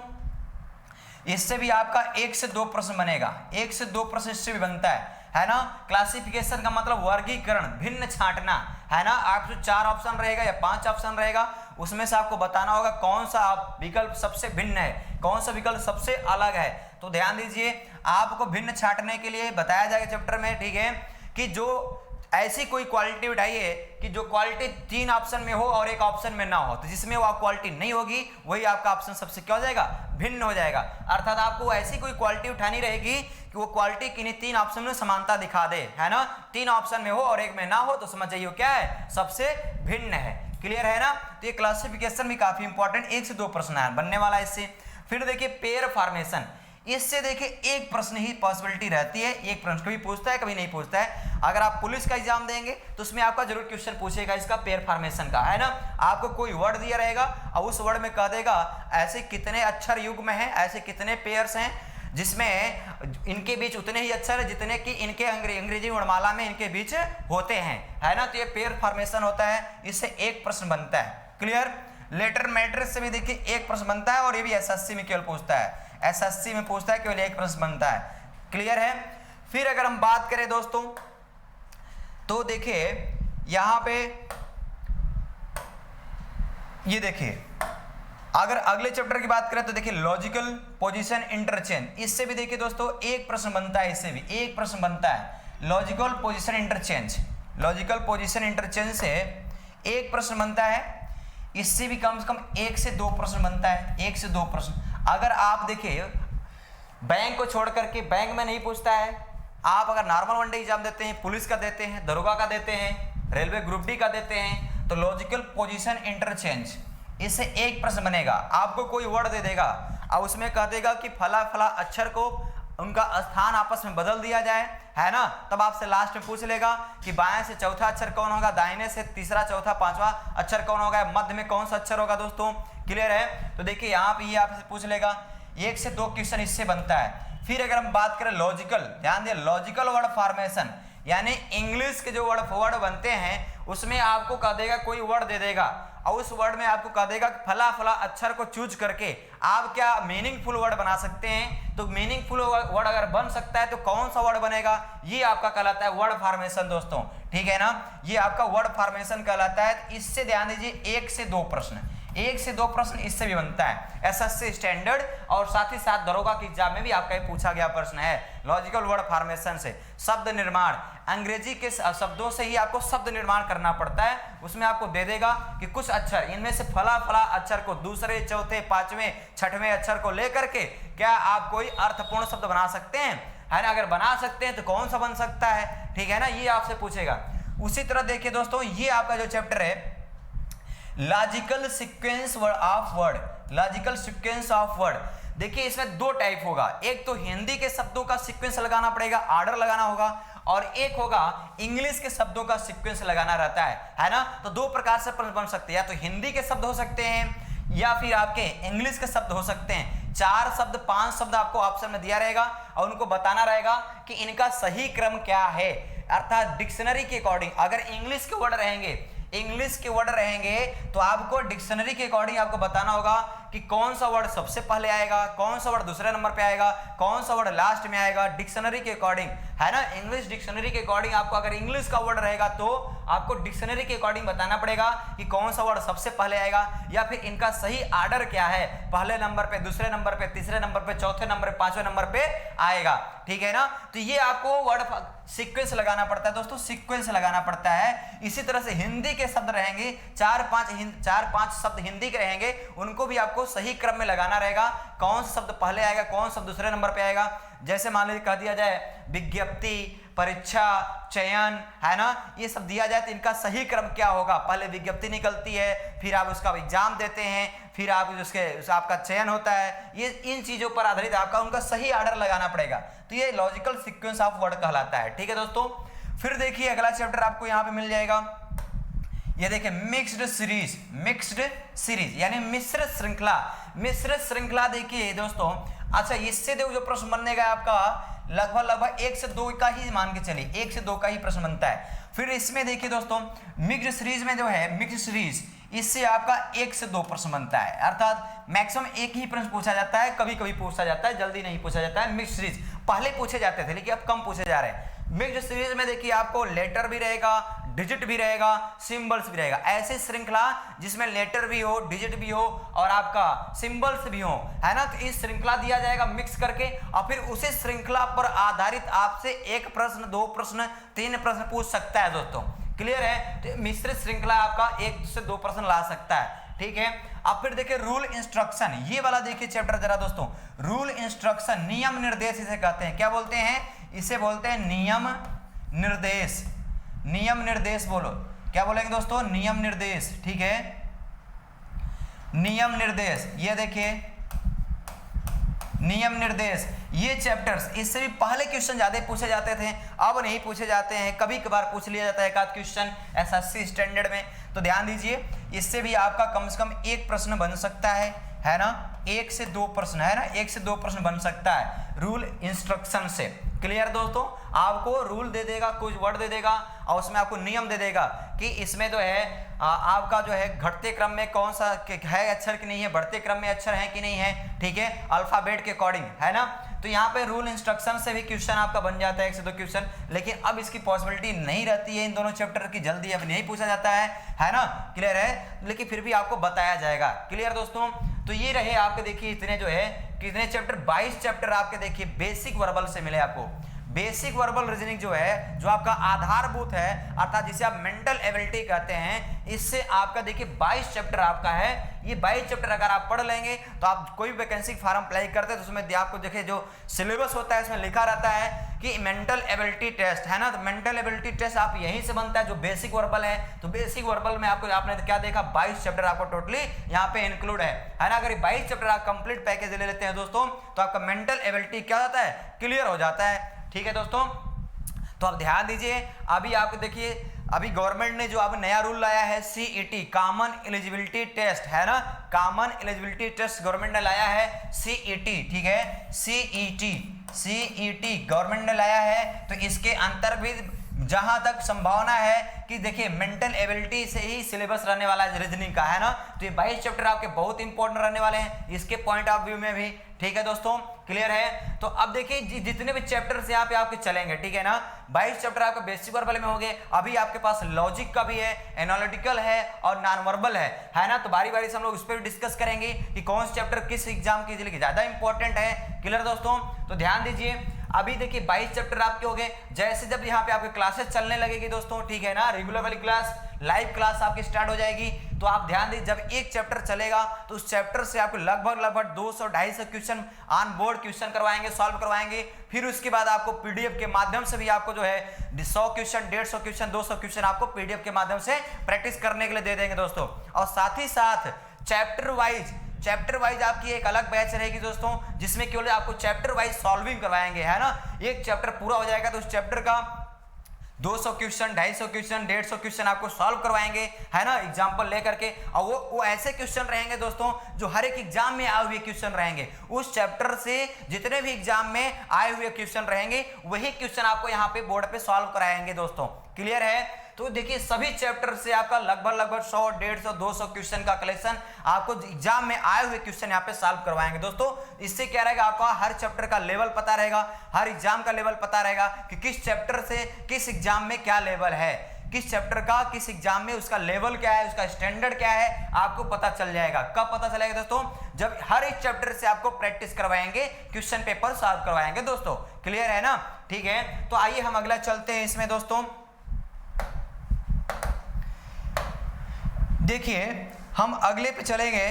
इससे भी आपका 1 से 2 प्रश्न बनेगा, 1 से 2 प्रश्न इससे भी बनता है ना। क्लासिफिकेशन का मतलब वर्गीकरण, भिन्न छांटना, है ना। आपसे 4 ऑप्शन रहेगा या 5 ऑप्शन रहेगा, उसमें से आपको बताना होगा कौन सा विकल्प सबसे भिन्न है, कौन सा विकल्प सबसे अलग है। तो ध्यान दीजिए, आपको भिन्न छांटने के लिए बताया जाएगा चैप्टर में, ठीक है, कि जो ऐसी कोई क्वालिटी उठाइए कि जो क्वालिटी 3 ऑप्शन में हो और 1 ऑप्शन में ना हो, तो जिसमें वो क्वालिटी नहीं होगी वही आपका ऑप्शन सबसे क्या हो जाएगा, भिन्न हो जाएगा। अर्थात आपको ऐसी कोई क्वालिटी उठानी रहेगी कि वो क्वालिटी किन्हीं 3 ऑप्शन में समानता दिखा दे, है ना। 3 ऑप्शन में हो और 1 में ना हो तो समझ जाइए क्या है, सबसे भिन्न है। क्लियर है ना। तो ये क्लासिफिकेशन भी काफी इंपॉर्टेंट, 1 से 2 प्रश्न बनने वाला है इससे। फिर देखिए पेयर फॉर्मेशन, इससे देखिए 1 प्रश्न ही पॉसिबिलिटी रहती है, 1 प्रश्न कभी पूछता है कभी नहीं पूछता है। अगर आप पुलिस का एग्जाम देंगे तो उसमें आपका जरूर क्वेश्चन पूछेगा इसका पेयर फॉर्मेशन का, है ना। आपको कोई वर्ड दिया रहेगा और उस वर्ड में कह देगा ऐसे कितने अक्षर युग्म हैं, ऐसे कितने पेयर्स हैं जिसमें इनके बीच उतने ही अक्षर है जितने कि इनके अंग्रेजी वर्णमाला में इनके बीच होते हैं, है ना। तो ये पेयर फॉर्मेशन होता है, इससे 1 प्रश्न बनता है। क्लियर। लेटर मैट्रिक्स से भी देखिए 1 प्रश्न बनता है और ये भी एसएससी में केवल पूछता है, एसएससी में पूछता है, केवल 1 प्रश्न बनता है। क्लियर है। फिर अगर हम बात करें दोस्तों तो देखिए यहां पे ये देखिए, अगर अगले चैप्टर की बात करें तो देखिए लॉजिकल पोजीशन इंटरचेंज, इससे भी देखिए दोस्तों 1 प्रश्न बनता है, इससे भी 1 प्रश्न बनता है। Logical position interchange, logical position interchange से 1 प्रश्न बनता है, इससे भी कम से कम 1 से 2 प्रश्न बनता है, 1 से 2 प्रश्न। अगर आप देखिए बैंक को छोड़ करके, बैंक में नहीं पूछता है, आप अगर नॉर्मल वनडे एग्जाम देते हैं, पुलिस का देते हैं, दरोगा का देते हैं, रेलवे ग्रुप डी का देते हैं, तो लॉजिकल पोजीशन इंटरचेंज इससे 1 प्रश्न बनेगा। आपको कोई वर्ड दे देगा और उसमें कह देगा कि फला फला अक्षर को उनका स्थान आपस में बदल दिया जाए, है ना। तब आपसे लास्ट में पूछ लेगा कि बाएं से चौथा अक्षर कौन होगा, दाहिने से तीसरा, चौथा, 5वां अक्षर कौन होगा, मध्य में कौन सा अक्षर होगा दोस्तों। क्लियर है। तो देखिए यहाँ पे ये आपसे पूछ लेगा, 1 से 2 क्वेश्चन इससे बनता है। फिर अगर हम बात करें लॉजिकल, ध्यान दिए, लॉजिकल वर्ड फॉर्मेशन, यानी इंग्लिश के जो वर्ड बनते हैं उसमें आपको कह देगा, कोई वर्ड दे देगा और उस वर्ड में आपको कह देगा कि फला फला अक्षर को चूज करके आप क्या मीनिंगफुल वर्ड बना सकते हैं। तो मीनिंगफुल वर्ड अगर बन सकता है तो कौन सा वर्ड बनेगा, ये आपका कहलाता है वर्ड फॉर्मेशन दोस्तों, ठीक है ना। ये आपका वर्ड फॉर्मेशन कहलाता है। इससे ध्यान दीजिए 1 से 2 प्रश्न, 1 से 2 प्रश्न इससे भी बनता है एसएससी स्टैंडर्ड, और साथ ही साथ दरोगा के एग्जाम में भी आपका ये पूछा गया प्रश्न है लॉजिकल वर्ड फॉर्मेशन से। शब्द निर्माण, अंग्रेजी के शब्दों से ही आपको शब्द निर्माण करना पड़ता है। उसमें आपको दे देगा कि कुछ अक्षर, इनमें से फला फला अक्षर को दूसरे, चौथे, 5वें, 6वें अक्षर को लेकर के क्या आप कोई अर्थपूर्ण शब्द बना सकते हैं, है ना। अगर बना सकते हैं तो कौन सा बन सकता है, ठीक है ना, ये आपसे पूछेगा। उसी तरह देखिए दोस्तों, ये आपका जो चैप्टर है logical sequence of word, logical sequence of word, देखिए इसमें 2 टाइप होगा। एक तो हिंदी के शब्दों का सीक्वेंस लगाना पड़ेगा, ऑर्डर लगाना होगा, और एक होगा इंग्लिश के शब्दों का सीक्वेंस लगाना रहता है ना। तो दो प्रकार से प्रश्न बन सकते हैं, या तो हिंदी के शब्द हो सकते हैं या फिर आपके इंग्लिश के शब्द हो सकते हैं। 4 शब्द 5 शब्द आपको ऑप्शन में दिया रहेगा और उनको बताना रहेगा कि इनका सही क्रम क्या है, अर्थात डिक्शनरी के अकॉर्डिंग। अगर इंग्लिश के वर्ड रहेंगे तो आपको डिक्शनरी के अकॉर्डिंग आपको बताना होगा कि कौन सा वर्ड सबसे पहले आएगा, कौन सा वर्ड दूसरे नंबर पे आएगा, कौन सा वर्ड लास्ट में आएगा, डिक्शनरी के अकॉर्डिंग, है ना। इंग्लिश डिक्शनरी के अकॉर्डिंग आपको अगर इंग्लिश का वर्ड रहेगा तो आपको डिक्शनरी के अकॉर्डिंग बताना पड़ेगा कि कौन सा वर्ड सबसे पहले आएगा, या फिर इनका सही आर्डर क्या है, पहले नंबर पे, दूसरे नंबर पे, तीसरे नंबर पे, चौथे नंबर पे, 5वें नंबर पे आएगा, ठीक है ना। तो ये आपको वर्ड सीक्वेंस लगाना पड़ता है दोस्तों, सीक्वेंस लगाना पड़ता है। इसी तरह से हिंदी के शब्द रहेंगे, 4-5 शब्द हिंदी के रहेंगे, उनको भी आपको सही क्रम में लगाना रहेगा, कौन सा शब्द पहले आएगा, कौन सा दूसरे नंबर पे आएगा। जैसे मान लीजिए कह दिया जाए विज्ञप्ति, परीक्षा, चयन, है ना, ये सब दिया जाए तो इनका सही क्रम क्या होगा। पहले विज्ञप्ति निकलती है, फिर आप उसका एग्जाम देते हैं, फिर आप आपका चयन होता है। ये इन चीजों पर आधारित आपका उनका सही ऑर्डर लगाना पड़ेगा। तो ये लॉजिकल सीक्वेंस ऑफ वर्ड कहलाता है, ठीक है दोस्तों। फिर देखिए अगला चैप्टर आपको यहाँ पे मिल जाएगा, ये देखिए मिक्स्ड सीरीज यानी मिश्र श्रृंखला देखिए दोस्तों। अच्छा, इससे जो प्रश्न बनने का आपका लगभग 1 से 2 का ही मान के चलिए, 1 से 2 का ही प्रश्न बनता है। फिर इसमें देखिए दोस्तों मिक्स्ड सीरीज में जो है मिक्स्ड सीरीज, इससे आपका 1 से 2 प्रश्न बनता है, अर्थात मैक्सिमम एक ही प्रश्न पूछा जाता है, कभी कभी पूछा जाता है, जल्दी नहीं पूछा जाता है। मिक्स्ड सीरीज पहले पूछे जाते थे लेकिन अब कम पूछे जा रहे हैं। मिक्स्ड सीरीज में देखिए आपको लेटर भी रहेगा, डिजिट भी रहेगा, सिंबल्स भी रहेगा। ऐसी श्रृंखला जिसमें लेटर भी हो, डिजिट भी हो और आपका सिंबल्स भी हो, है ना। तो इस श्रृंखला दिया जाएगा मिक्स करके, और फिर उसी श्रृंखला पर आधारित आपसे 1 प्रश्न, 2 प्रश्न, 3 प्रश्न पूछ सकता है दोस्तों। क्लियर है। तो मिश्रित श्रृंखला आपका 1 से 2 प्रश्न ला सकता है, ठीक है। अब फिर देखिए रूल इंस्ट्रक्शन, ये वाला देखिए चैप्टर जरा दोस्तों। रूल इंस्ट्रक्शन, नियम निर्देश इसे कहते हैं। क्या बोलते हैं? इसे बोलते हैं नियम निर्देश। नियम निर्देश बोलो, क्या बोलेंगे दोस्तों? नियम निर्देश, ठीक है। नियम निर्देश, ये देखिए नियम निर्देश, ये चैप्टर्स, इससे भी पहले क्वेश्चन ज्यादा पूछे जाते थे, अब नहीं पूछे जाते हैं। कभी कभार पूछ लिया जाता है एक आध क्वेश्चन एसएससी स्टैंडर्ड में, तो ध्यान दीजिए इससे भी आपका कम से कम 1 प्रश्न बन सकता है ना। 1 से 2 प्रश्न, है ना, 1 से 2 प्रश्न बन सकता है रूल इंस्ट्रक्शन से। क्लियर दोस्तों। आपको रूल दे देगा, कुछ वर्ड दे देगा और उसमें आपको नियम दे देगा कि इसमें जो है आपका जो है घटते क्रम में कौन सा है अक्षर कि नहीं है, बढ़ते क्रम में अक्षर है कि नहीं है, ठीक है, अल्फाबेट के अकॉर्डिंग, है ना। तो यहाँ पे रूल इंस्ट्रक्शन से भी क्वेश्चन आपका बन जाता है 1 से 2 क्वेश्चन, लेकिन अब इसकी पॉसिबिलिटी नहीं रहती है इन दोनों चैप्टर की, जल्दी अब नहीं पूछा जाता है ना। क्लियर है, लेकिन फिर भी आपको बताया जाएगा। क्लियर दोस्तों। तो ये रहे आपके देखिए इतने जो है कितने चैप्टर, 22 चैप्टर आपके देखिए बेसिक वर्बल से मिले आपको। बेसिक वर्बल रीजनिंग जो है, जो आपका आधारभूत है, अर्थात जिसे आप मेंटल एबिलिटी कहते हैं, इससे आपका देखिए 22 चैप्टर आपका है। ये 22 चैप्टर अगर आप पढ़ लेंगे तो आप कोई भी वैकेंसी फॉर्म अप्लाई करते हैं तो उसमें आपको देखिए जो सिलेबस होता है इसमें लिखा रहता है कि मेंटल एबिलिटी टेस्ट, है ना। तो मेंटल एबिलिटी टेस्ट आप यहीं से बनता है जो बेसिक वर्बल है। तो बेसिक वर्बल में आपको आपने क्या देखा, 22 चैप्टर आपको टोटली यहाँ पे इंक्लूड है ना। अगर 22 चैप्टर आप कंप्लीट पैकेज ले लेते हैं दोस्तों तो आपका मेंटल एबिलिटी क्या होता है, क्लियर हो जाता है, ठीक है दोस्तों। तो आप ध्यान दीजिए, अभी आपको देखिए अभी गवर्नमेंट ने जो अब नया रूल लाया है सीईटी, कॉमन एलिजिबिलिटी टेस्ट, है ना। कॉमन एलिजिबिलिटी टेस्ट गवर्नमेंट ने लाया है सीईटी, ठीक है, सीईटी गवर्नमेंट ने लाया है। तो इसके अंतर्गत जहां तक संभावना है कि देखिए मेंटल एबिलिटी से ही सिलेबस रहने वाला है रीजनिंग का, है ना। तो ये 22 चैप्टर आपके बहुत इंपॉर्टेंट रहने वाले हैं इसके पॉइंट ऑफ व्यू में भी, ठीक है दोस्तों। क्लियर है। तो अब देखिए जितने भी चैप्टर्स यहाँ पे आपके चलेंगे, ठीक है ना, 22 चैप्टर आपका बेसिक वर्बल में हो गए। अभी आपके पास लॉजिक का भी है, एनालिटिकल है और नॉन वर्बल है ना। तो बारी बारी से हम लोग उस पर भी डिस्कस करेंगे कि कौन सा चैप्टर किस एग्जाम के लिए ज्यादा इंपॉर्टेंट है। क्लियर दोस्तों। तो ध्यान दीजिए, अभी देखिए 22 चैप्टर आपके हो गए। जैसे जब यहाँ पे आपके क्लासेस चलने लगेगी दोस्तों, ठीक है ना, रेगुलर वाली क्लास, लाइव क्लास आपकी स्टार्ट हो जाएगी, तो आप ध्यान दीजिए जब एक चैप्टर चलेगा तो उस चैप्टर से आपको लगभग 200-250 क्वेश्चन ऑन बोर्ड क्वेश्चन करवाएंगे, सॉल्व करवाएंगे। फिर उसके बाद आपको पीडीएफ के माध्यम से भी आपको जो है 100 क्वेश्चन, 150 क्वेश्चन, 200 क्वेश्चन आपको पीडीएफ के माध्यम से प्रैक्टिस करने के लिए दे देंगे दोस्तों। और साथ ही साथ चैप्टर वाइज आपकी एक अलग बैच रहेगी दोस्तों, जिसमें केवल आपको चैप्टर वाइज सॉल्विंग करवाएंगे, है ना। एक चैप्टर पूरा हो जाएगा तो उस चैप्टर का 200 क्वेश्चन, 250 क्वेश्चन, 150 क्वेश्चन आपको सॉल्व करवाएंगे, है ना, एग्जाम्पल लेकर के। और वो ऐसे क्वेश्चन रहेंगे दोस्तों जो हर एक एग्जाम में आए हुए क्वेश्चन रहेंगे। उस चैप्टर से जितने भी एग्जाम में आए हुए क्वेश्चन रहेंगे वही क्वेश्चन आपको यहाँ पे बोर्ड पे सॉल्व कराएंगे दोस्तों। क्लियर है? तो देखिए सभी चैप्टर से आपका लगभग 100, 150, 200 क्वेश्चन का कलेक्शन आपको एग्जाम में आए हुए क्वेश्चन यहाँ पे सॉल्व करवाएंगे दोस्तों। इससे क्या रहेगा, आपका हर चैप्टर का लेवल पता रहेगा, हर एग्जाम का लेवल पता रहेगा कि किस चैप्टर से किस एग्जाम में क्या लेवल है, किस चैप्टर का किस एग्जाम में उसका लेवल क्या है, उसका स्टैंडर्ड क्या है, आपको पता चल जाएगा। कब पता चलेगा दोस्तों? जब हर एक चैप्टर से आपको प्रैक्टिस करवाएंगे, क्वेश्चन पेपर सॉल्व करवाएंगे दोस्तों। क्लियर है ना? ठीक है, तो आइए हम अगला चलते हैं इसमें दोस्तों। देखिए हम अगले पे चलेंगे।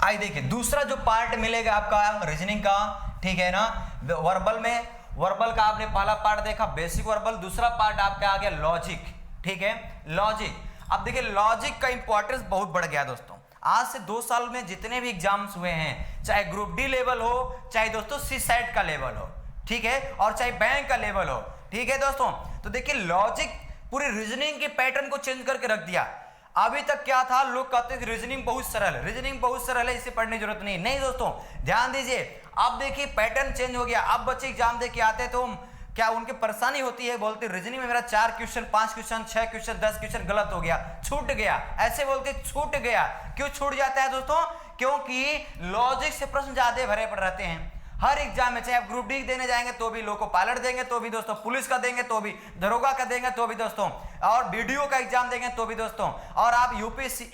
आइए देखिए दूसरा जो पार्ट मिलेगा आपका रीजनिंग का, ठीक है ना। वर्बल में, वर्बल का आपने पहला पार्ट देखा बेसिक वर्बल, दूसरा पार्ट आपका आ गया लॉजिक। ठीक है, लॉजिक। अब देखिए लॉजिक का इंपॉर्टेंस बहुत बढ़ गया दोस्तों। आज से 2 साल में जितने भी एग्जाम्स हुए हैं, चाहे ग्रुप डी लेवल हो, चाहे दोस्तों सीसैट का लेवल हो, ठीक है, और चाहे बैंक का लेवल हो, ठीक है दोस्तों। तो देखिए लॉजिक पूरी रीजनिंग के पैटर्न को चेंज करके रख दिया। अभी तक क्या था, लोग कहते थे रीजनिंग बहुत सरल है, रीजनिंग बहुत सरल है, इसे पढ़ने की जरूरत नहीं। नहीं दोस्तों, ध्यान दीजिए, अब देखिए पैटर्न चेंज हो गया। अब बच्चे एग्जाम दे के आते तो क्या उनकी परेशानी होती है, बोलते रीजनिंग में मेरा 4 क्वेश्चन, 5 क्वेश्चन, 6 क्वेश्चन, 10 क्वेश्चन गलत हो गया, छूट गया, ऐसे बोलते छूट गया। क्यों छूट जाता है दोस्तों? क्योंकि लॉजिक से प्रश्न ज्यादा भरे पड़ रहते हैं। हर एग्जाम में, चाहे आप ग्रुप डी देने जाएंगे तो भी, लोको पायलट देंगे तो भी दोस्तों, पुलिस का देंगे तो भी, दरोगा का देंगे तो भी दोस्तों, और बीडीओ का एग्जाम देंगे तो भी दोस्तों, और आप यूपीएससी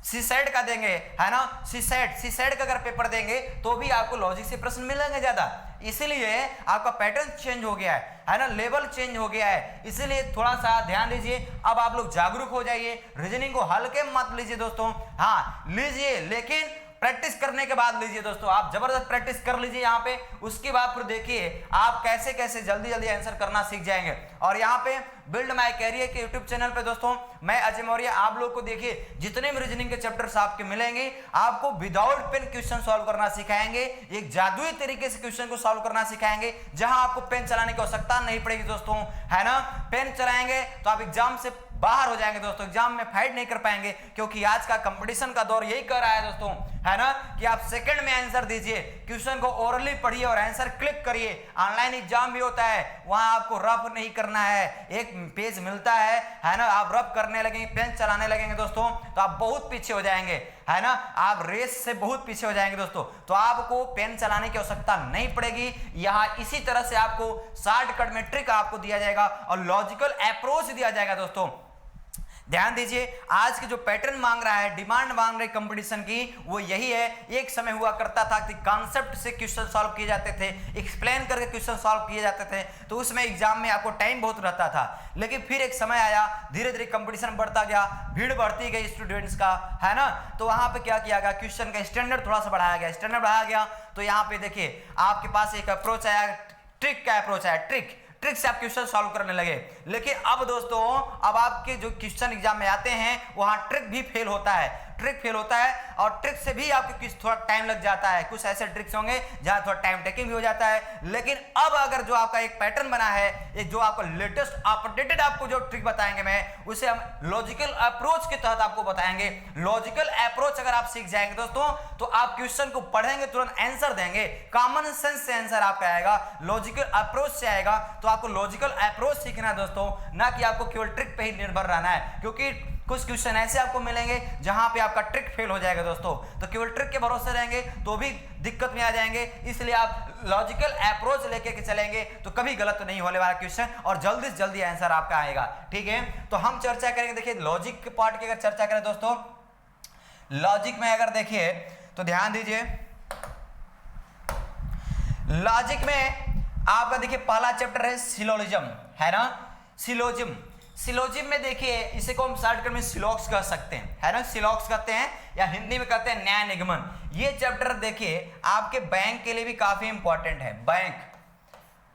सीसैट का देंगे, है ना, सीसैट का अगर पेपर देंगे तो भी आपको लॉजिक से प्रश्न मिलेंगे ज्यादा। इसीलिए आपका पैटर्न चेंज हो गया है ना, लेवल चेंज हो गया है। इसीलिए थोड़ा सा ध्यान दीजिए। अब आप लोग जागरूक हो जाइए, रीजनिंग को हल्के मत लीजिए दोस्तों। हाँ लीजिए, लेकिन प्रैक्टिस करने के बाद लीजिए दोस्तों। आप जबरदस्त प्रैक्टिस कर लीजिए यहाँ पे, उसके बाद फिर देखिए आप कैसे कैसे जल्दी जल्दी आंसर करना सीख जाएंगे। और यहाँ पे बिल्ड माय कैरियर के यूट्यूब चैनल पे दोस्तों मैं अजय मौर्य आप लोग को देखिए जितने भी रीजनिंग के चैप्टर्स आपके मिलेंगे, आपको विदाउट पेन क्वेश्चन सॉल्व करना सिखाएंगे। एक जादुई तरीके से क्वेश्चन को सॉल्व करना सिखाएंगे, जहां आपको पेन चलाने की आवश्यकता नहीं पड़ेगी दोस्तों, है ना। पेन चलाएंगे तो आप एग्जाम से बाहर हो जाएंगे दोस्तों, एग्जाम में फाइट नहीं कर पाएंगे, क्योंकि आज का कंपटीशन का दौर यही कर रहा है दोस्तों, है ना, कि आप सेकंड में आंसर दीजिए, क्वेश्चन को ओरली पढ़िए और आंसर क्लिक करिए। ऑनलाइन एग्जाम भी होता है, वहां आपको रफ नहीं करना है, एक पेज मिलता है ना, आप रफ करने लगेंगे, पेन चलाने लगेंगे दोस्तों तो आप बहुत पीछे हो जाएंगे, है ना, आप रेस से बहुत पीछे हो जाएंगे दोस्तों। तो आपको पेन चलाने की आवश्यकता नहीं पड़ेगी। यहाँ इसी तरह से आपको शॉर्टकट में ट्रिक आपको दिया जाएगा और लॉजिकल अप्रोच दिया जाएगा दोस्तों। ध्यान दीजिए, आज की जो पैटर्न मांग रहा है, डिमांड मांग रही कंपटीशन की, वो यही है। एक समय हुआ करता था कि कॉन्सेप्ट से क्वेश्चन सॉल्व किए जाते थे, एक्सप्लेन करके क्वेश्चन सॉल्व किए जाते थे, तो उसमें एग्जाम में आपको टाइम बहुत रहता था। लेकिन फिर एक समय आया, धीरे धीरे कंपटीशन बढ़ता गया, भीड़ बढ़ती गई स्टूडेंट्स का, है ना, तो वहां पे क्या किया गया, क्वेश्चन का स्टैंडर्ड थोड़ा सा बढ़ाया गया। स्टैंडर्ड बढ़ाया गया तो यहाँ पे देखिए आपके पास एक अप्रोच आया, ट्रिक का अप्रोच आया, ट्रिक से आप क्वेश्चन सॉल्व करने लगे। लेकिन अब दोस्तों, अब आपके जो क्वेश्चन एग्जाम में आते हैं वहां ट्रिक भी फेल होता है, ट्रिक फेल होता है, और ट्रिक से भी आपके कुछ थोड़ा टाइम लग जाता है। कुछ ऐसे ट्रिक्स होंगे जहां थोड़ा टाइम टेकिंग भी हो जाता है। लेकिन अब अगर जो आपका एक पैटर्न बना है, एक जो आपको लेटेस्ट अपडेटेड आपको जो ट्रिक बताएंगे मैं, उसे हम लॉजिकल अप्रोच के तहत आपको बताएंगे। लॉजिकल अप्रोच अगर आप सीख जाएंगे दोस्तों तो आप क्वेश्चन को पढ़ेंगे, तुरंत आंसर देंगे, कॉमन सेंस से आंसर आपका आएगा, लॉजिकल अप्रोच से आएगा। तो आपको लॉजिकल अप्रोच सीखना है दोस्तों, ना कि आपको केवल ट्रिक पे ही निर्भर रहना है, क्योंकि कुछ क्वेश्चन ऐसे आपको मिलेंगे जहां पे आपका ट्रिक फेल हो जाएगा दोस्तों। तो केवल ट्रिक के भरोसे रहेंगे तो भी दिक्कत में आ जाएंगे। इसलिए आप लॉजिकल अप्रोच लेके के चलेंगे तो कभी गलत नहीं होने वाला क्वेश्चन, और जल्दी से जल्दी आंसर आपका आएगा। ठीक है, तो हम चर्चा करेंगे। देखिए लॉजिक के पार्ट की अगर चर्चा करें दोस्तों, लॉजिक में अगर देखिए तो ध्यान दीजिए, लॉजिक में आपका देखिए पहला चैप्टर है सिलोजिज्म, है ना, सिलोजिज्म में देखिए इसे को हम शॉर्टकट में सिलॉक्स कह सकते हैं, है ना, सिलॉक्स कहते हैं या हिंदी में कहते हैं न्याय निगमन। ये चैप्टर देखिए आपके बैंक के लिए भी काफी इंपॉर्टेंट है,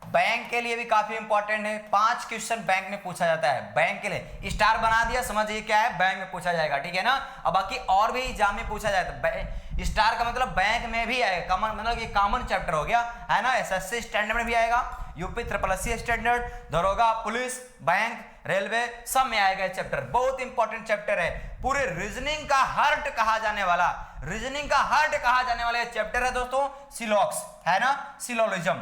बैंक के लिए भी काफी इंपॉर्टेंट है। 5 क्वेश्चन बैंक में पूछा जाता है, बैंक के लिए स्टार बना दिया, समझिए क्या है, बैंक में पूछा जाएगा, ठीक है ना। अब बाकी और भी एग्जाम में पूछा जाता है। स्टार का मतलब बैंक में भी आएगा, कॉमन मतलब ये कॉमन चैप्टर हो गया, है ना। एसएससी स्टैंडर्ड में भी आएगा, यूपी SSC स्टैंडर्ड, दरोगा, पुलिस, बैंक, रेलवे सब में आएगा ये चैप्टर। बहुत इंपॉर्टेंट चैप्टर है, पूरे रीजनिंग का हार्ट कहा जाने वाला, रीजनिंग का हार्ट कहा जाने वाला ये चैप्टर है दोस्तों, सिलॉक्स, है ना, सिलोलिज्म।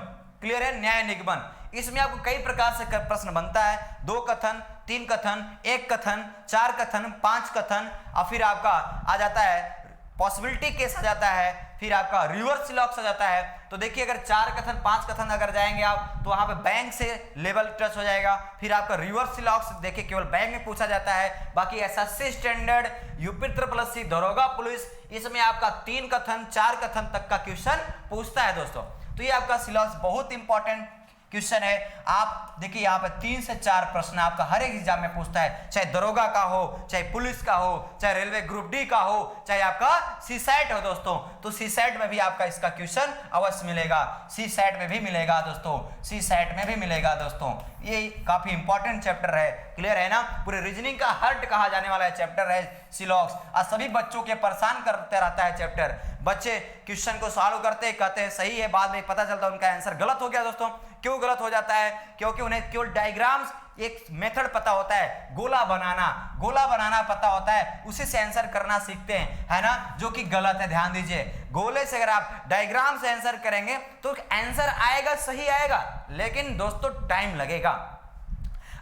क्लियर है, न्याय निगमन। इसमें आपको कई प्रकार से प्रश्न बनता है, 2 कथन, 3 कथन, 1 कथन, 4 कथन, 5 कथन, और फिर आपका आ जाता है पॉसिबिलिटी केस आ जाता है, फिर आपका रिवर्स सिलॉक्स आ जाता है। तो देखिए अगर 4 कथन 5 कथन अगर जाएंगे आप तो वहां पे बैंक से लेवल टच हो जाएगा। फिर आपका रिवर्स सिलॉक्स देखिए केवल बैंक में पूछा जाता है, बाकी एसएससी स्टैंडर्ड, यूपी SSC, दरोगा, पुलिस, इसमें आपका 3 कथन 4 कथन तक का क्वेश्चन पूछता है दोस्तों। तो ये आपका सिलॉक्स बहुत इंपॉर्टेंट क्वेश्चन है। आप देखिए यहाँ पे 3 से 4 प्रश्न आपका हर एक एग्जाम में पूछता है, चाहे दरोगा का हो, चाहे पुलिस का हो, चाहे रेलवे ग्रुप डी का हो, चाहे आपका सीसैट हो दोस्तों। तो सीसैट में भी आपका इसका क्वेश्चन अवश्य मिलेगा, सीसैट में भी मिलेगा दोस्तों, सीसैट में भी मिलेगा दोस्तों। ये काफी इंपॉर्टेंट चैप्टर है, क्लियर है ना। पूरे रीजनिंग का हार्ट कहा जाने वाला चैप्टर है सिलॉक्स, और सभी बच्चों के परेशान करते रहता है चैप्टर। बच्चे क्वेश्चन को सॉल्व करते कहते हैं सही है, बाद में पता चलता है उनका आंसर गलत हो गया दोस्तों। क्यों गलत हो जाता है? क्योंकि उन्हें केवल डायग्राम्स, एक मेथड पता होता है, गोला बनाना पता होता है, उसी से आंसर करना सीखते हैं, है ना, जो कि गलत है। ध्यान दीजिए, गोले से अगर आप डायग्राम से आंसर करेंगे तो आंसर आएगा, सही आएगा, लेकिन दोस्तों टाइम लगेगा,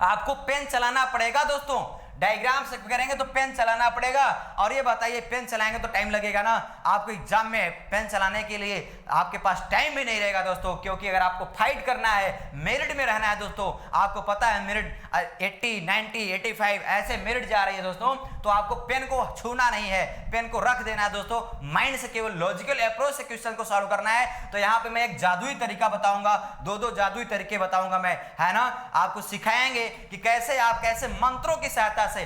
आपको पेन चलाना पड़ेगा दोस्तों। डायग्राम से करेंगे तो पेन चलाना पड़ेगा, और ये बताइए पेन चलाएंगे तो टाइम लगेगा ना। आपको एग्जाम में पेन चलाने के लिए आपके पास टाइम भी नहीं रहेगा दोस्तों, क्योंकि अगर आपको फाइट करना है, मेरिट में रहना है दोस्तों, आपको पता है मेरिट 80, 90, 85 ऐसे मेरिट जा रही है दोस्तों, तो आपको पेन को छूना नहीं है, पेन को रख देना है दोस्तों। माइंड से केवल लॉजिकल अप्रोच से क्वेश्चन को सॉल्व करना है। तो यहाँ पे मैं एक जादुई तरीका बताऊंगा, दो जादुई तरीके बताऊंगा मैं, है ना। आपको सिखाएंगे कि कैसे आप मंत्रों की सहायता से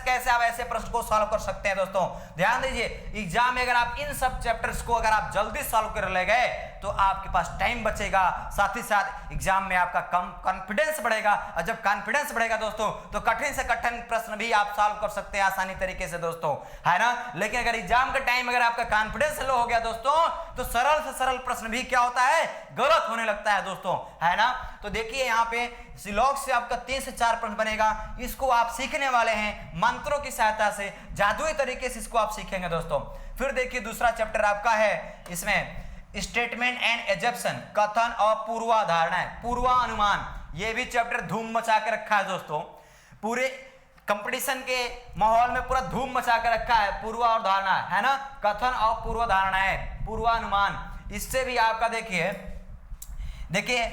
कैसे आप ऐसे प्रश्न को सॉल्व कर सकते हैं दोस्तों। ध्यान दीजिए, एग्जाम में अगर आप इन सब चैप्टर्स को अगर आप जल्दी सॉल्व कर ले गए तो आपके पास टाइम बचेगा, साथ ही साथ एग्जाम में आपका कॉन्फिडेंस बढ़ेगा, और जब कॉन्फिडेंस बढ़ेगा दोस्तों तो कठिन से कठिन प्रश्न भी आप सॉल्व कर सकते हैं आसानी तरीके से दोस्तों, है ना। लेकिन अगर एग्जाम का टाइम अगर आपका कॉन्फिडेंस लो हो गया दोस्तों तो सरल से सरल प्रश्न भी क्या होता है, गलत होने लगता है दोस्तों, है ना। तो देखिए यहाँ पे सिलॉक्स से आपका 3 से 4 प्रश्न बनेगा, इसको आप सीखने वाले हैं मंत्रों की सहायता से, जादुई तरीके से इसको आप सीखेंगे दोस्तों। फिर देखिए दूसरा चैप्टर आपका है, इसमें स्टेटमेंट एंड एजम्पशन, कथन और पूर्वाधारणाएं, पूर्वानुमान, ये भी चैप्टर धूम मचा के रखा है दोस्तों। पूरे कंपटीशन के माहौल में पूरा धूम मचा के रखा है पूर्वाधारणा, है ना, कथन और पूर्वाधारणाएं, पूर्वानुमान। इससे भी आपका देखिए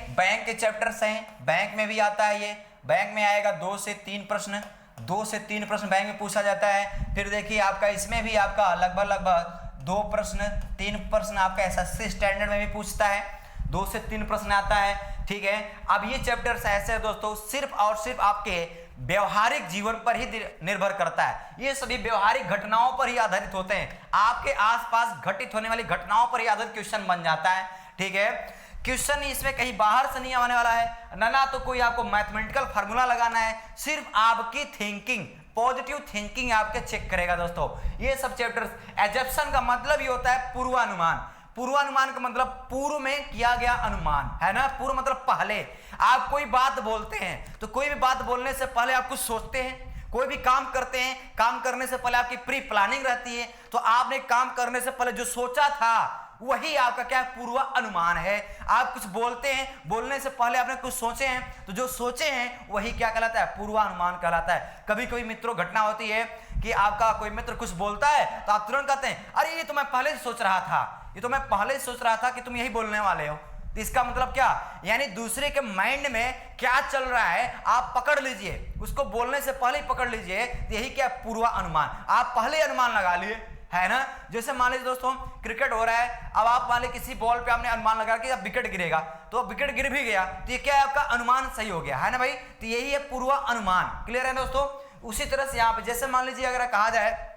बैंक के चैप्टर्स हैं, बैंक में भी आता है ये, बैंक में आएगा 2 से 3 प्रश्न, 2 से 3 प्रश्न बैंक में पूछा जाता है। फिर देखिए आपका इसमें भी आपका लगभग 2 प्रश्न 3 प्रश्न आपका एसएससी स्टैंडर्ड में भी पूछता है, 2 से 3 प्रश्न आता है, ठीक है। अब ये चैप्टर्स ऐसे है दोस्तों, सिर्फ और सिर्फ आपके व्यवहारिक जीवन पर ही निर्भर करता है, ये सभी व्यवहारिक घटनाओं पर ही आधारित होते हैं, आपके आसपास घटित होने वाली घटनाओं पर ही आधारित क्वेश्चन बन जाता है, ठीक है। क्वेश्चन इसमें कहीं बाहर से नहीं आने वाला है ना तो कोई आपको मैथमेटिकल फार्मूला लगाना है, सिर्फ आपकी थिंकिंग, पॉजिटिव थिंकिंग आपके चेक करेगा दोस्तों। ये सब चैप्टर्स, एजम्पशन का मतलब ये होता है पूर्वानुमान, पूर्वानुमान का मतलब पूर्व में किया गया अनुमान, है ना। पूर्व मतलब पहले, आप कोई बात बोलते हैं तो कोई भी बात बोलने से पहले आप कुछ सोचते हैं, कोई भी काम करते हैं, काम करने से पहले आपकी प्री प्लानिंग रहती है, तो आपने काम करने से पहले जो सोचा था वही आपका क्या पूर्व अनुमान है। आप कुछ बोलते हैं, बोलने से पहले आपने कुछ सोचे हैं, तो जो सोचे हैं वही क्या कहलाता है, पूर्वानुमान कहलाता है। कभी कभी मित्रों घटना होती है कि आपका कोई मित्र कुछ बोलता है तो आप तुरंत कहते हैं अरे ये तो मैं पहले से सोच रहा था, ये तो मैं पहले से सोच रहा था कि तुम यही बोलने वाले हो। तो इसका मतलब क्या, यानी दूसरे के माइंड में क्या चल रहा है आप पकड़ लीजिए, उसको बोलने से पहले ही पकड़ लीजिए, यही क्या पूर्वानुमान, आप पहले अनुमान लगा लिए, है ना। जैसे मान लीजिए दोस्तों क्रिकेट हो रहा है, अब आप मान लीजिए किसी बॉल पे आपने अनुमान लगा कि अब विकेट गिरेगा, तो विकेट गिर भी गया तो ये क्या है, आपका अनुमान सही हो गया, है ना भाई। तो यही है पूर्वानुमान, क्लियर है दोस्तों। उसी तरह से यहाँ पे जैसे मान लीजिए अगर कहा जाए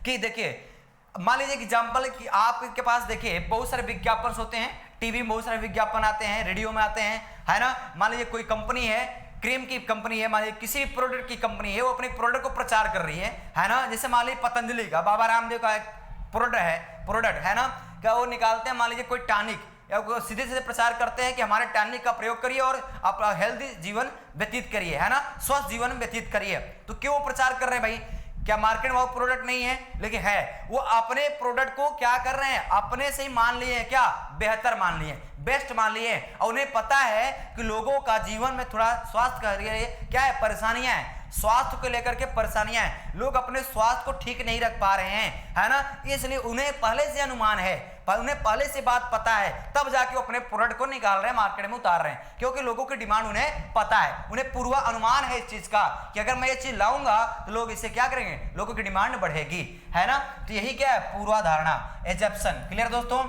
कि देखिए, मान लीजिए एग्जाम्पल कि आपके पास देखिए बहुत सारे विज्ञापन होते हैं, टीवी में बहुत सारे विज्ञापन आते हैं, रेडियो में आते हैं, है ना। मान लीजिए कोई कंपनी है, क्रीम की कंपनी है, मान लीजिए किसी भी प्रोडक्ट की कंपनी है, वो अपने प्रोडक्ट को प्रचार कर रही है ना। जैसे मान लीजिए पतंजलि का, बाबा रामदेव का प्रोडक्ट है ना, क्या वो निकालते हैं, मान लीजिए कोई टॉनिक, या सीधे सीधे प्रचार करते हैं कि हमारे टॉनिक का प्रयोग करिए और आप हेल्दी जीवन व्यतीत करिए, है ना, स्वस्थ जीवन व्यतीत करिए। तो क्यों प्रचार कर रहे हैं भाई? क्या मार्केट में वो प्रोडक्ट नहीं है? लेकिन है। वो अपने प्रोडक्ट को क्या कर रहे हैं, अपने से ही मान लिए हैं, क्या बेहतर मान लिए, बेस्ट मान लिए, और उन्हें पता है कि लोगों का जीवन में थोड़ा स्वास्थ्य का क्या है, परेशानियां हैं, स्वास्थ्य को लेकर के परेशानियां हैं, लोग अपने स्वास्थ्य को ठीक नहीं रख पा रहे हैं, है ना, इसलिए उन्हें पहले से अनुमान है, उन्हें पहले से बात पता है, तब जाके वो अपने प्रोडक्ट को निकाल रहे हैं, मार्केट में उतार रहे हैं, क्योंकि लोगों की डिमांड उन्हें पता है, उन्हें पूर्वानुमान है इस चीज का कि अगर मैं ये चीज लाऊंगा तो लोग इसे क्या करेंगे, लोगों की डिमांड बढ़ेगी, है ना। तो यही क्या है, पूर्वाधारणा, एजप्शन। क्लियर दोस्तों?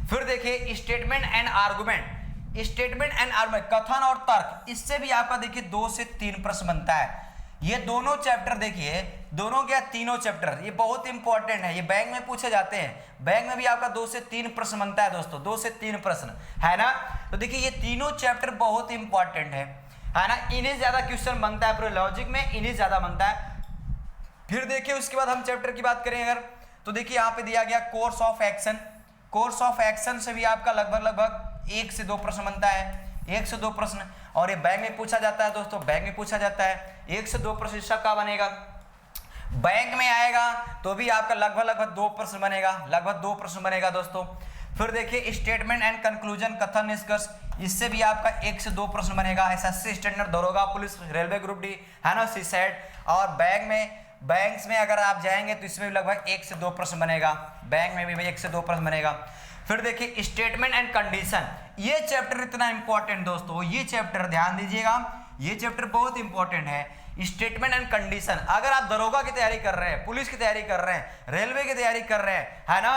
फिर देखिए statement and argument. Statement and argument, कथन और तर्क, इससे भी आपका देखिए 2 से 3 प्रश्न बनता है। ये दोनों चैप्टर देखिए, दोनों क्या, तीनों चैप्टर ये बहुत इंपॉर्टेंट है, ये बैंक में पूछे जाते हैं, बैंक में भी आपका 2 से 3 प्रश्न बनता है दोस्तों, 2 से 3 प्रश्न, है ना। तो देखिए ये तीनों चैप्टर बहुत इंपॉर्टेंट है ना, इन्हें ज्यादा क्वेश्चन बनता है, पूरे लॉजिक में इन्हें ज्यादा बनता है। फिर देखिए उसके बाद हम चैप्टर की बात करें अगर, तो देखिए यहाँ पे दिया गया course of action. Course of action से भी आपका लगभग 1 से 2 प्रश्न बनता है, 1 से 2 प्रश्न, और ये बैंक में पूछा जाता है दोस्तों, बैंक में पूछा जाता है, 1 से 2 प्रश्न इसका क्या बनेगा, बैंक में आएगा तो भी आपका लगभग 2 प्रश्न बनेगा, लगभग 2 प्रश्न बनेगा दोस्तों। फिर देखिए स्टेटमेंट एंड कंक्लूजन, कथन निष्कर्ष, इससे भी आपका 1 से 2 प्रश्न बनेगा। एसएससी स्टैंडर्ड, दरोगा पुलिस, रेलवे ग्रुप डी, है ना, सीसेट, और बैंक्स में अगर आप जाएंगे तो इसमें भी लगभग 1 से 2 प्रश्न बनेगा, बैंक में भी 1 से 2 प्रश्न बनेगा। फिर देखिए स्टेटमेंट एंड कंडीशन, ये चैप्टर इतना इंपॉर्टेंट दोस्तों, ये चैप्टर ध्यान दीजिएगा, ये चैप्टर बहुत इंपॉर्टेंट है। स्टेटमेंट एंड कंडीशन, अगर आप दरोगा की तैयारी कर रहे हैं, पुलिस की तैयारी कर रहे हैं, रेलवे की तैयारी कर रहे हैं, है ना,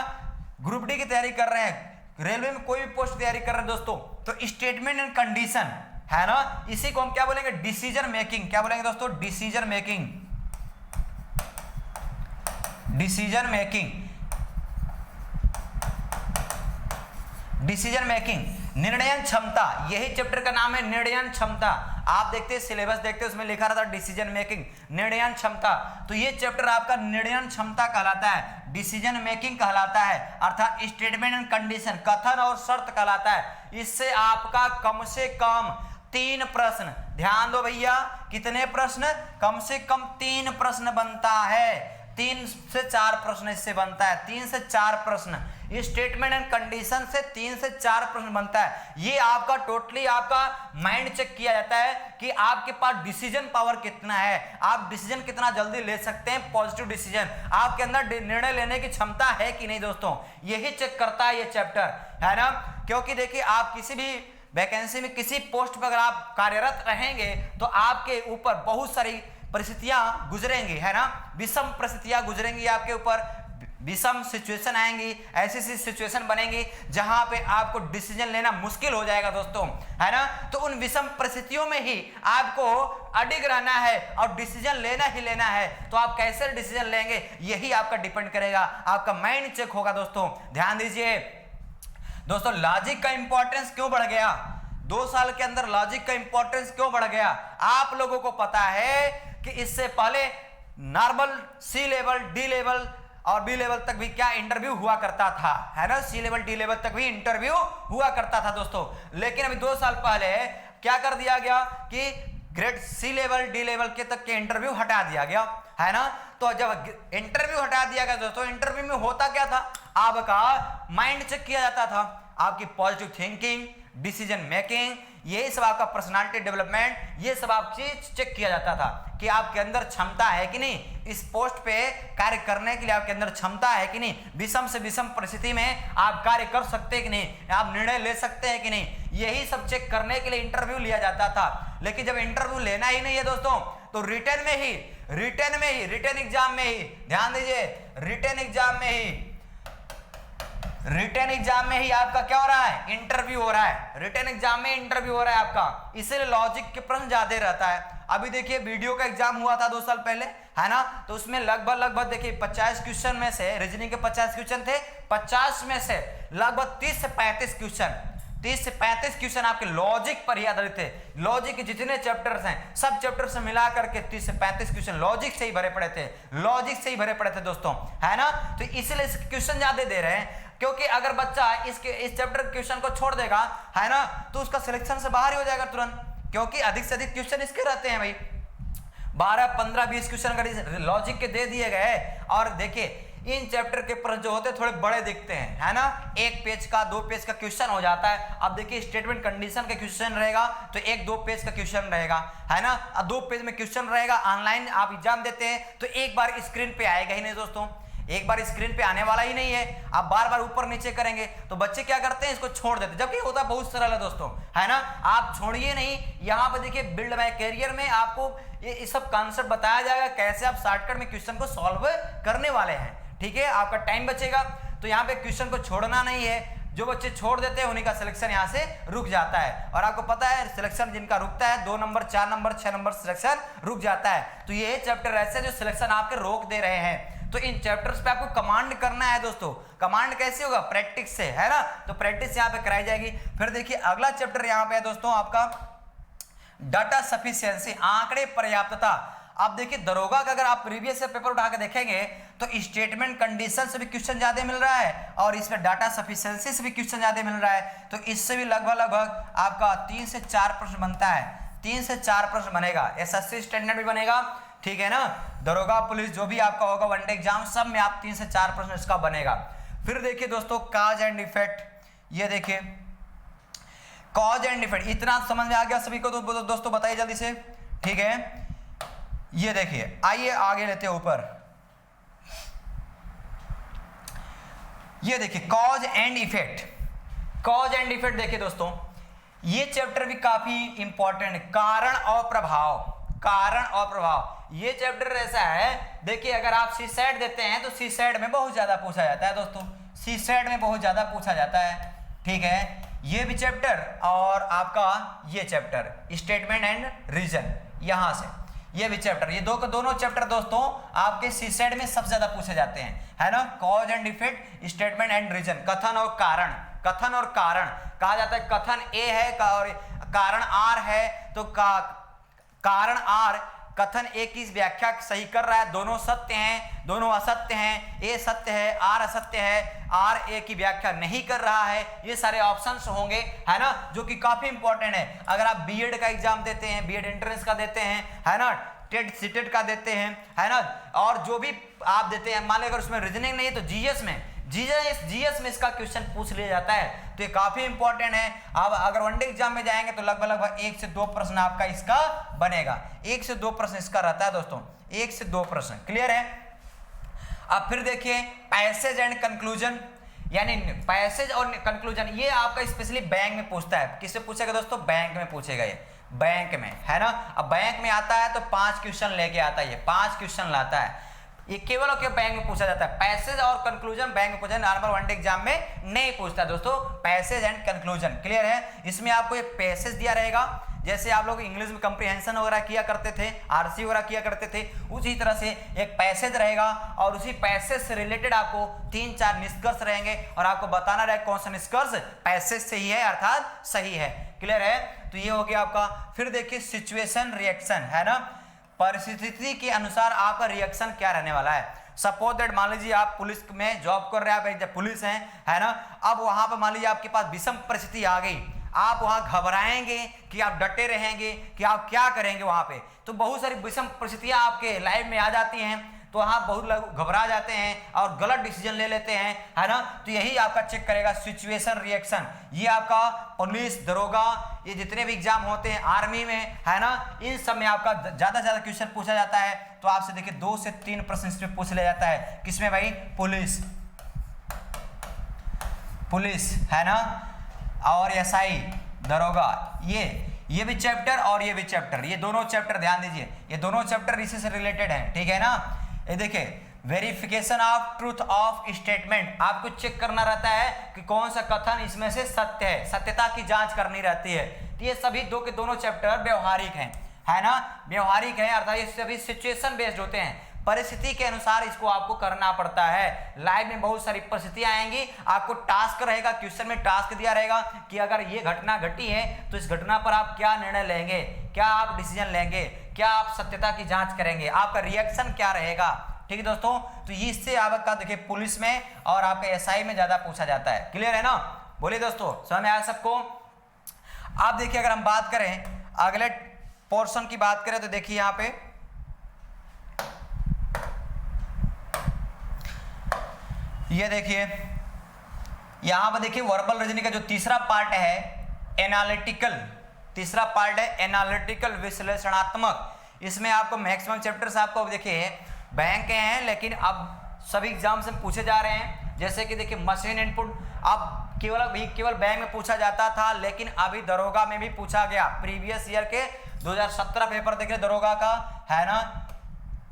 ग्रुप डी की तैयारी कर रहे हैं, रेलवे में कोई भी पोस्ट की तैयारी कर रहे हैं दोस्तों, तो स्टेटमेंट एंड कंडीशन, है ना, इसी को हम क्या बोलेंगे, डिसीजन मेकिंग। क्या बोलेंगे दोस्तों, decision making, decision making, decision making, निर्णयन क्षमता, यही चैप्टर का नाम है, निर्णयन क्षमता। आप देखते हैं सिलेबस देखते हैं, उसमें लिखा रहता है डिसीजन मेकिंग, निर्णयन क्षमता, तो ये चैप्टर आपका निर्णयन क्षमता कहलाता है, डिसीजन मेकिंग कहलाता है, अर्थात स्टेटमेंट एंड कंडीशन, कथन और शर्त कहलाता है। इससे आपका कम से कम 3 प्रश्न, ध्यान दो भैया, कितने प्रश्न, कम से कम 3 प्रश्न बनता है, 3 से 4 प्रश्न इससे बनता है, 3 से 4 प्रश्न, ये स्टेटमेंट एंड कंडीशन से 3 से 4 प्रश्न बनता है। ये आपका टोटली आपका माइंड चेक किया जाता है कि आपके पास डिसीजन पावर कितना है, आप डिसीजन कितना जल्दी ले सकते हैं, पॉजिटिव डिसीजन, आपके अंदर निर्णय लेने की क्षमता है कि नहीं दोस्तों, यही चेक करता है ये चैप्टर, है ना। क्योंकि देखिए आप किसी भी वैकेंसी में किसी पोस्ट पर अगर आप कार्यरत रहेंगे तो आपके ऊपर बहुत सारी परिस्थितियां गुजरेंगी, है ना, विषम परिस्थितियां गुजरेंगी, आपके ऊपर विषम सिचुएशन आएंगी, ऐसी सिचुएशन बनेंगी जहां पे आपको डिसीजन लेना मुश्किल हो जाएगा दोस्तों, है ना। तो उन विषम परिस्थितियों में ही आपको अडिग रहना है और डिसीजन लेना ही लेना है, तो आप कैसे डिसीजन लेंगे यही आपका डिपेंड करेगा, आपका माइंड चेक होगा दोस्तों। ध्यान दीजिए दोस्तों, लॉजिक का इंपॉर्टेंस क्यों बढ़ गया, 2 साल के अंदर लॉजिक का इंपॉर्टेंस क्यों बढ़ गया, आप लोगों को पता है कि इससे पहले नॉर्मल सी लेवल, डी लेवल और बी लेवल तक भी क्या इंटरव्यू हुआ करता था, है ना, सी लेवल, डी लेवल तक भी इंटरव्यू हुआ करता था दोस्तों। लेकिन अभी 2 साल पहले क्या कर दिया गया कि grade C level, D level के तक के इंटरव्यू हटा दिया गया, है ना। तो जब इंटरव्यू हटा दिया गया दोस्तों, इंटरव्यू में होता क्या था, आपका माइंड चेक किया जाता था, आपकी पॉजिटिव थिंकिंग, डिसीजन मेकिंग, यही सब आपका पर्सनालिटी डेवलपमेंट, ये सब आप चीज चेक किया जाता था कि आपके अंदर क्षमता है कि नहीं, इस पोस्ट पे कार्य करने के लिए आपके अंदर क्षमता है कि नहीं, विषम से विषम परिस्थिति में आप कार्य कर सकते हैं कि नहीं, आप निर्णय ले सकते हैं कि नहीं, यही सब चेक करने के लिए इंटरव्यू लिया जाता था। लेकिन जब इंटरव्यू लेना ही नहीं है दोस्तों, तो रिटर्न एग्जाम में ही, ध्यान दीजिए, रिटर्न एग्जाम में ही आपका क्या हो रहा है, इंटरव्यू हो रहा है, रिटर्न एग्जाम में इंटरव्यू हो रहा है आपका, इसलिए लॉजिक के प्रश्न ज्यादा रहता है। अभी देखिए वीडियो का एग्जाम हुआ था 2 साल पहले, है ना, तो उसमें लगभग देखिए 50 क्वेश्चन में से, रीजनिंग के 50 क्वेश्चन थे, 50 में से लगभग 30 से 35 क्वेश्चन 30 से 35 क्वेश्चन आपके लॉजिक पर ही आधारित है। लॉजिक के जितने चैप्टर्स हैं सब चैप्टर से मिला करके 30 से 35 क्वेश्चन लॉजिक से ही भरे पड़े थे, लॉजिक से ही भरे पड़े थे दोस्तों, है ना। तो इसलिए क्वेश्चन ज्यादा दे रहे हैं, क्योंकि अगर बच्चा इस चैप्टर के क्वेश्चन को छोड़ देगा, है ना, तो उसका सिलेक्शन से बाहर ही हो जाएगा तुरंत, क्योंकि अधिक से अधिक क्वेश्चन इसके रहते हैं भाई। 12, 15, 20 क्वेश्चन अगर लॉजिक के दे दिए गए, और देखिए इन चैप्टर के प्रश्न जो होते हैं थोड़े बड़े दिखते हैं, है ना, 1 पेज का 2 पेज का क्वेश्चन हो जाता है। अब देखिए स्टेटमेंट कंडीशन का क्वेश्चन रहेगा तो 1-2 पेज का क्वेश्चन रहेगा, है ना, 2 पेज में क्वेश्चन रहेगा। ऑनलाइन आप एग्जाम देते हैं तो एक बार स्क्रीन पे आएगा ही नहीं दोस्तों, एक बार स्क्रीन पे आने वाला ही नहीं है, आप बार बार ऊपर नीचे करेंगे तो बच्चे क्या करते हैं, इसको छोड़ देते हैं, जबकि होता बहुत सरल है दोस्तों, है ना। आप छोड़िए नहीं, यहाँ पर देखिए बिल्ड माय करियर में आपको ये सब कॉन्सेप्ट बताया जाएगा, कैसे आप शॉर्टकट में क्वेश्चन को सॉल्व करने वाले हैं, ठीक है, आपका टाइम बचेगा। तो यहाँ पे क्वेश्चन को छोड़ना नहीं है, जो बच्चे छोड़ देते हैं उन्हीं का सिलेक्शन यहाँ से रुक जाता है। और आपको पता है सिलेक्शन जिनका रुकता है 2 नंबर 4 नंबर 6 नंबर सिलेक्शन रुक जाता है। तो ये चैप्टर ऐसे जो सिलेक्शन आपके रोक दे रहे हैं, तो इन चैप्टर्स पे आपको कमांड करना है दोस्तों। कमांड कैसे होगा, प्रैक्टिस से, है ना, तो प्रैक्टिस यहाँ पे कराई जाएगी। फिर देखिए अगला चैप्टर यहाँ पे है दोस्तों आपका डाटा सफिशिएंसी, आंकड़े पर्याप्तता। आप देखिए दरोगा का अगर आप प्रीवियस से पेपर उठा के देखेंगे तो स्टेटमेंट कंडीशन से भी क्वेश्चन ज्यादा मिल रहा है, और इसमें डाटा सफिशिएंसी से भी क्वेश्चन ज्यादा मिल रहा है। तो इससे भी लगभग आपका 3 से 4 प्रश्न बनता है, 3 से 4 प्रश्न बनेगा। एसएससी स्टैंडर्ड भी बनेगा, ठीक है ना, दरोगा पुलिस जो भी आपका होगा वनडे एग्जाम सब में आप 3 से 4 प्रश्न इसका बनेगा। फिर देखिए दोस्तों कॉज एंड इफेक्ट, ये देखिए कॉज एंड इफेक्ट, इतना समझ में आ गया सभी को तो दोस्तों बताइए जल्दी से, ठीक है। ये देखिए आइए आगे लेते हैं ऊपर, ये देखिए cause and effect. Cause and effect देखिए दोस्तों ये चैप्टर भी काफी इंपॉर्टेंट है, कारण और प्रभाव, कारण और प्रभाव। ये चैप्टर ऐसा है, देखिए अगर आप सीसेट देते हैं तो सीसेट में बहुत ज्यादा पूछा जाता है दोस्तों, सीसेट में बहुत ज्यादा पूछा जाता है, ठीक है। ये भी चैप्टर और आपका ये चैप्टर स्टेटमेंट एंड रीजन, यहां से ये भी चैप्टर, ये दोनों चैप्टर दोस्तों आपके सीसेट में सबसे ज्यादा पूछे जाते हैं, है ना। Cause and effect, statement and reason, कथन और कारण, कथन और कारण कहा जाता है। कथन ए है और कारण आर है, तो कारण आर कथन ए की व्याख्या सही कर रहा है, दोनों सत्य हैं, दोनों असत्य हैं, ए सत्य है आर असत्य है, आर ए की व्याख्या नहीं कर रहा है, ये सारे ऑप्शंस होंगे, है ना, जो कि काफी इंपॉर्टेंट है। अगर आप बीएड का एग्जाम देते हैं, बीएड एंट्रेंस का देते हैं, है ना, टेट सीटेट का देते हैं, है ना, और जो भी आप देते हैं, मान लो अगर उसमें रीजनिंग नहीं है तो जीएस में इसका क्वेश्चन पूछ लिया जाता है, तो ये काफी इंपॉर्टेंट है। अब अगर वनडे एग्जाम में जाएंगे तो लगभग 1 से 2 प्रश्न आपका इसका बनेगा, 1 से 2 प्रश्न इसका रहता है दोस्तों, 1 से 2 प्रश्न, क्लियर है। अब फिर देखिए पैसेज एंड कंक्लूजन, यानी पैसेज और कंक्लूजन, ये आपका स्पेशली बैंक में पूछता है। किससे पूछेगा दोस्तों, बैंक में पूछेगा, ये बैंक में, है ना। अब बैंक में आता है तो 5 क्वेश्चन लेके आता है, ये 5 क्वेश्चन लाता है, ये केवल और केवल बैंक में पूछा जाता है। पैसेज और कंक्लूजन बैंक में पूछा, नॉर्मल वनडे एग्जाम में नहीं पूछता दोस्तों, पैसेज एंड कंक्लूजन, क्लियर है। इसमें आपको एक पैसेज दिया रहेगा, जैसे आप लोग इंग्लिश में कंप्रीहेंशन वगैरह किया करते थे, आरसी वगैरह किया करते थे, उसी तरह से एक पैसेज रहेगा, और उसी पैसेज से रिलेटेड आपको 3-4 निष्कर्ष रहेंगे, और आपको बताना रहेगा कौन सा निष्कर्ष पैसेज से ही है अर्थात सही है, क्लियर है। तो ये हो गया आपका। फिर देखिए सिचुएशन रिएक्शन, है ना, परिस्थिति के अनुसार आपका रिएक्शन क्या रहने वाला है। सपोज दैट मान लीजिए आप पुलिस में जॉब कर रहे हैं, आप एक पुलिस हैं, है ना, अब वहां पर मान लीजिए आपके पास विषम परिस्थिति आ गई, आप वहां घबराएंगे कि आप डटे रहेंगे कि आप क्या करेंगे वहां पे, तो बहुत सारी विषम परिस्थितियां आपके लाइफ में आ जाती हैं, तो वहां बहुत लोग घबरा जाते हैं और गलत डिसीजन ले लेते हैं, है ना। तो यही आपका चेक करेगा सिचुएशन रिएक्शन। ये आपका पुलिस दरोगा ये जितने भी एग्जाम होते हैं आर्मी में, है ना, इन सब में आपका ज्यादा से ज्यादा क्वेश्चन पूछा जाता है। तो आपसे देखिए 2 से 3 प्रश्न इसमें पूछ लिया जाता है, किसमें भाई, पुलिस, है ना, और एसआई दरोगा, ये भी चैप्टर और ये भी चैप्टर, ये दोनों चैप्टर ध्यान दीजिए, ये दोनों चैप्टर इसी से रिलेटेड हैं, ठीक है ना। ये देखिए verification of truth of statement, आपको चेक करना रहता है कि कौन सा कथन इसमें से सत्य है, सत्यता की जांच करनी रहती है। तो ये सभी दोनों चैप्टर व्यवहारिक हैं, है ना, व्यवहारिक हैं, अर्थात ये सभी सिचुएशन बेस्ड होते हैं, परिस्थिति के अनुसार इसको आपको करना पड़ता है। लाइव में बहुत सारी परिस्थितियां आएंगी, आपको टास्क रहेगा, क्वेश्चन में टास्क दिया रहेगा कि अगर ये घटना घटी है तो इस घटना पर आप क्या निर्णय लेंगे, क्या आप डिसीजन लेंगे, क्या आप सत्यता की जांच करेंगे, आपका रिएक्शन क्या रहेगा। ठीक है दोस्तों, तो इससे आपका देखिए पुलिस में और आपका एसआई में ज्यादा पूछा जाता है। क्लियर है ना? बोलिए दोस्तों, समझ में आया सबको? आप देखिए अगर हम बात करें अगले पोर्शन की बात करें तो देखिए यहां पे ये देखिए यहां पर देखिए वर्बल रीजनिंग का जो तीसरा पार्ट है एनालिटिकल, तीसरा पार्ट है एनालिटिकल विश्लेषणात्मक। इसमें आपको मैक्सिमम चैप्टर्स आपको देखिए बैंक के हैं, लेकिन अब सभी एग्जाम से पूछे जा रहे हैं। जैसे कि देखिए मशीन इनपुट अब केवल बैंक में पूछा जाता था, लेकिन अभी दरोगा में भी पूछा गया। प्रीवियस ईयर के 2017 पेपर देखिए दरोगा का है ना,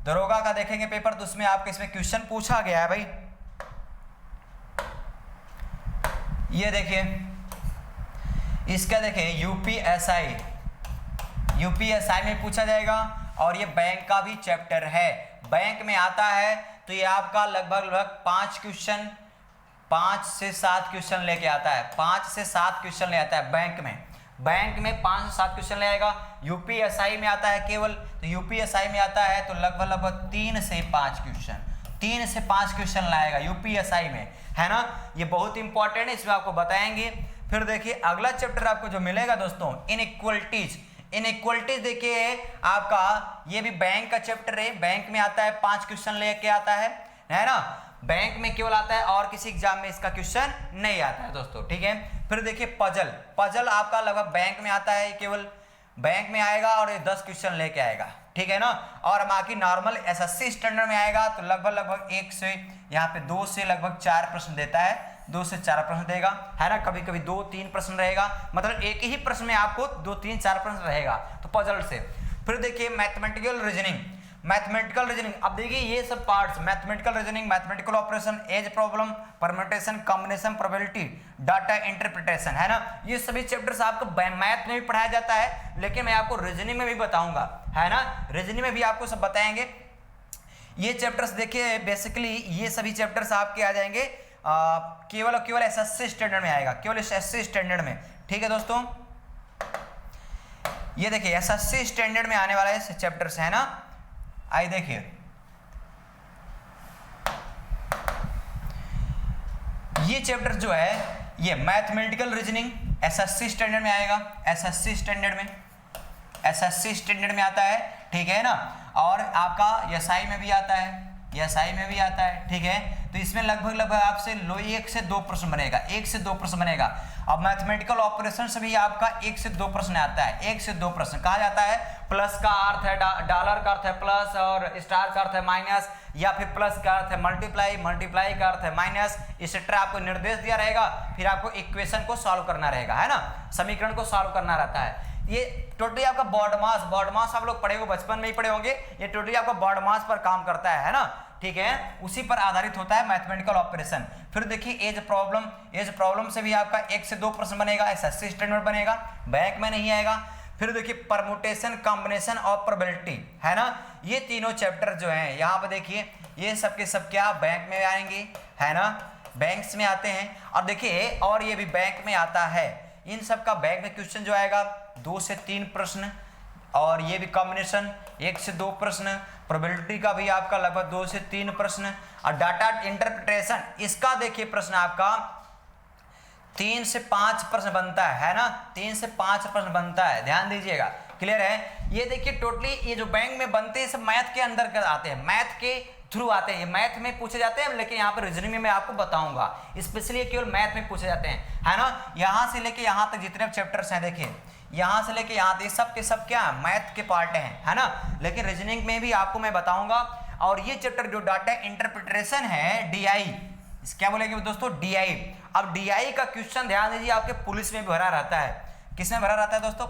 दरोगा का देखेंगे पेपर तो उसमें आपके इसमें क्वेश्चन पूछा गया है भाई। ये देखिए इसका देखिए यूपीएसआई में पूछा जाएगा और ये बैंक का भी चैप्टर है। बैंक में आता है तो ये आपका लगभग 5 क्वेश्चन 5 से 7 क्वेश्चन लेके आता है, 5 से 7 क्वेश्चन ले आता है बैंक में 5 से 7 क्वेश्चन ले आएगा। यूपीएसआई में आता है केवल, तो यूपीएसआई में आता है तो लगभग 3 से 5 क्वेश्चन लाएगा यूपीएसआई में, है ना। ये बहुत इंपॉर्टेंट है, इसमें आपको बताएंगे। फिर देखिए अगला चैप्टर आपको जो मिलेगा दोस्तों इनइक्वलिटीज देखिए आपका ये भी बैंक का चैप्टर है। बैंक में आता है 5 क्वेश्चन लेके आता है ना, बैंक में केवल आता है और किसी एग्जाम में इसका क्वेश्चन नहीं आता है दोस्तों। ठीक है, फिर देखिए पजल आपका लगभग बैंक में आता है, केवल बैंक में आएगा और ये 10 क्वेश्चन लेके आएगा। ठीक है ना, और बाकी नॉर्मल एसएससी स्टैंडर्ड में आएगा तो लगभग 1 से यहाँ पे 2 से लगभग 4 प्रश्न देता है, 2 से 4 प्रश्न देगा, है ना। कभी कभी 2-3 प्रश्न रहेगा, मतलब एक ही प्रश्न में आपको 2-3-4 प्रश्न रहेगा तो पजल से। फिर देखिए मैथमेटिकल रीजनिंग। अब देखिए ये सब parts mathematical reasoning, mathematical operation, age problem, permutation, combination, probability, data interpretation, है ना। ये सभी चैप्टर्स आपको मैथ में भी पढ़ाया जाता है, लेकिन मैं आपको रीजनिंग में भी बताऊंगा, है ना। रीजनिंग में भी आपको सब बताएंगे। ये चैप्टर्स देखिए बेसिकली ये सभी चैप्टर्स आपके आ जाएंगे केवल एसएससी स्टैंडर्ड में आएगा, केवल एसएससी स्टैंडर्ड में। ठीक है दोस्तों, ये देखिए एसएससी स्टैंडर्ड में आने वाले चैप्टर्स है ना। आइए देखिए ये चैप्टर जो है ये मैथमेटिकल रीजनिंग एसएससी स्टैंडर्ड में आएगा, एसएससी स्टैंडर्ड में आता है। ठीक है ना, और आपका एसआई में भी आता है, ठीक है। तो इसमें लगभग आपसे 1 से 2 प्रश्न बनेगा, 1 से 2 प्रश्न बनेगा। अब मैथमेटिकल ऑपरेशन से भी आपका 1 से 2 प्रश्न आता है, 1 से 2 प्रश्न। कहा जाता है प्लस का अर्थ है डॉलर का अर्थ है प्लस और स्टार का अर्थ है माइनस, या फिर प्लस का अर्थ है मल्टीप्लाई का अर्थ है माइनस, इसेट्रा आपको निर्देश दिया रहेगा। फिर आपको इक्वेशन को सॉल्व करना रहेगा, है ना, समीकरण को सॉल्व करना रहता है। ये टोटली आपका बॉड मास आप लोग पढ़े होंगे, बचपन में ही पढ़े होंगे। ये टोटली आपका बॉड मास पर काम करता है ना, ठीक है, उसी पर आधारित होता है मैथमेटिकल ऑपरेशन। फिर देखिए एज प्रॉब्लम से भी आपका 1 से 2 प्रश्न बनेगा, एसएससी स्टैंडर्ड बनेगा, बैंक में नहीं आएगा। फिर देखिए परम्यूटेशन, कॉम्बिनेशन और प्रोबेबिलिटी, है ना। ये तीनों चैप्टर जो हैं यहाँ पर देखिए ये सब के सब क्या बैंक में आएंगे, है ना, बैंक्स में आते हैं। और देखिए और ये भी बैंक में आता है, इन सब का बैंक में क्वेश्चन जो आएगा 2 से 3 प्रश्न, और ये भी कॉम्बिनेशन 1 से 2 प्रश्न, प्रोबेबिलिटी का भी आपका लगभग 2 से 3 प्रश्न, और डाटा इंटरप्रिटेशन इसका देखिए प्रश्न आपका 3 से 5 प्रश्न बनता है ना, 3 से 5 प्रश्न बनता है, ध्यान दीजिएगा। क्लियर है। ये देखिए टोटली ये जो बैंक में बनते हैं सब मैथ के अंदर कर आते हैं, मैथ के थ्रू आते हैं, ये मैथ में पूछे जाते हैं, लेकिन यहाँ पर रीजनिंग में मैं आपको बताऊंगा, स्पेशली केवल मैथ में पूछे जाते हैं, है ना। यहाँ से लेके यहाँ तक जितने चैप्टर्स हैं देखिए, यहाँ से लेके यहाँ तक सब के सब क्या मैथ के पार्ट हैं, है ना। लेकिन रीजनिंग में भी आपको मैं बताऊंगा। और ये चैप्टर जो डाटा इंटरप्रिटेशन है डीआई, क्या बोलेंगे दोस्तों, डीआई। अब डीआई का क्वेश्चन ध्यान दीजिए आपके पुलिस में भरा रहता है, किसमें भरा रहता है दोस्तों,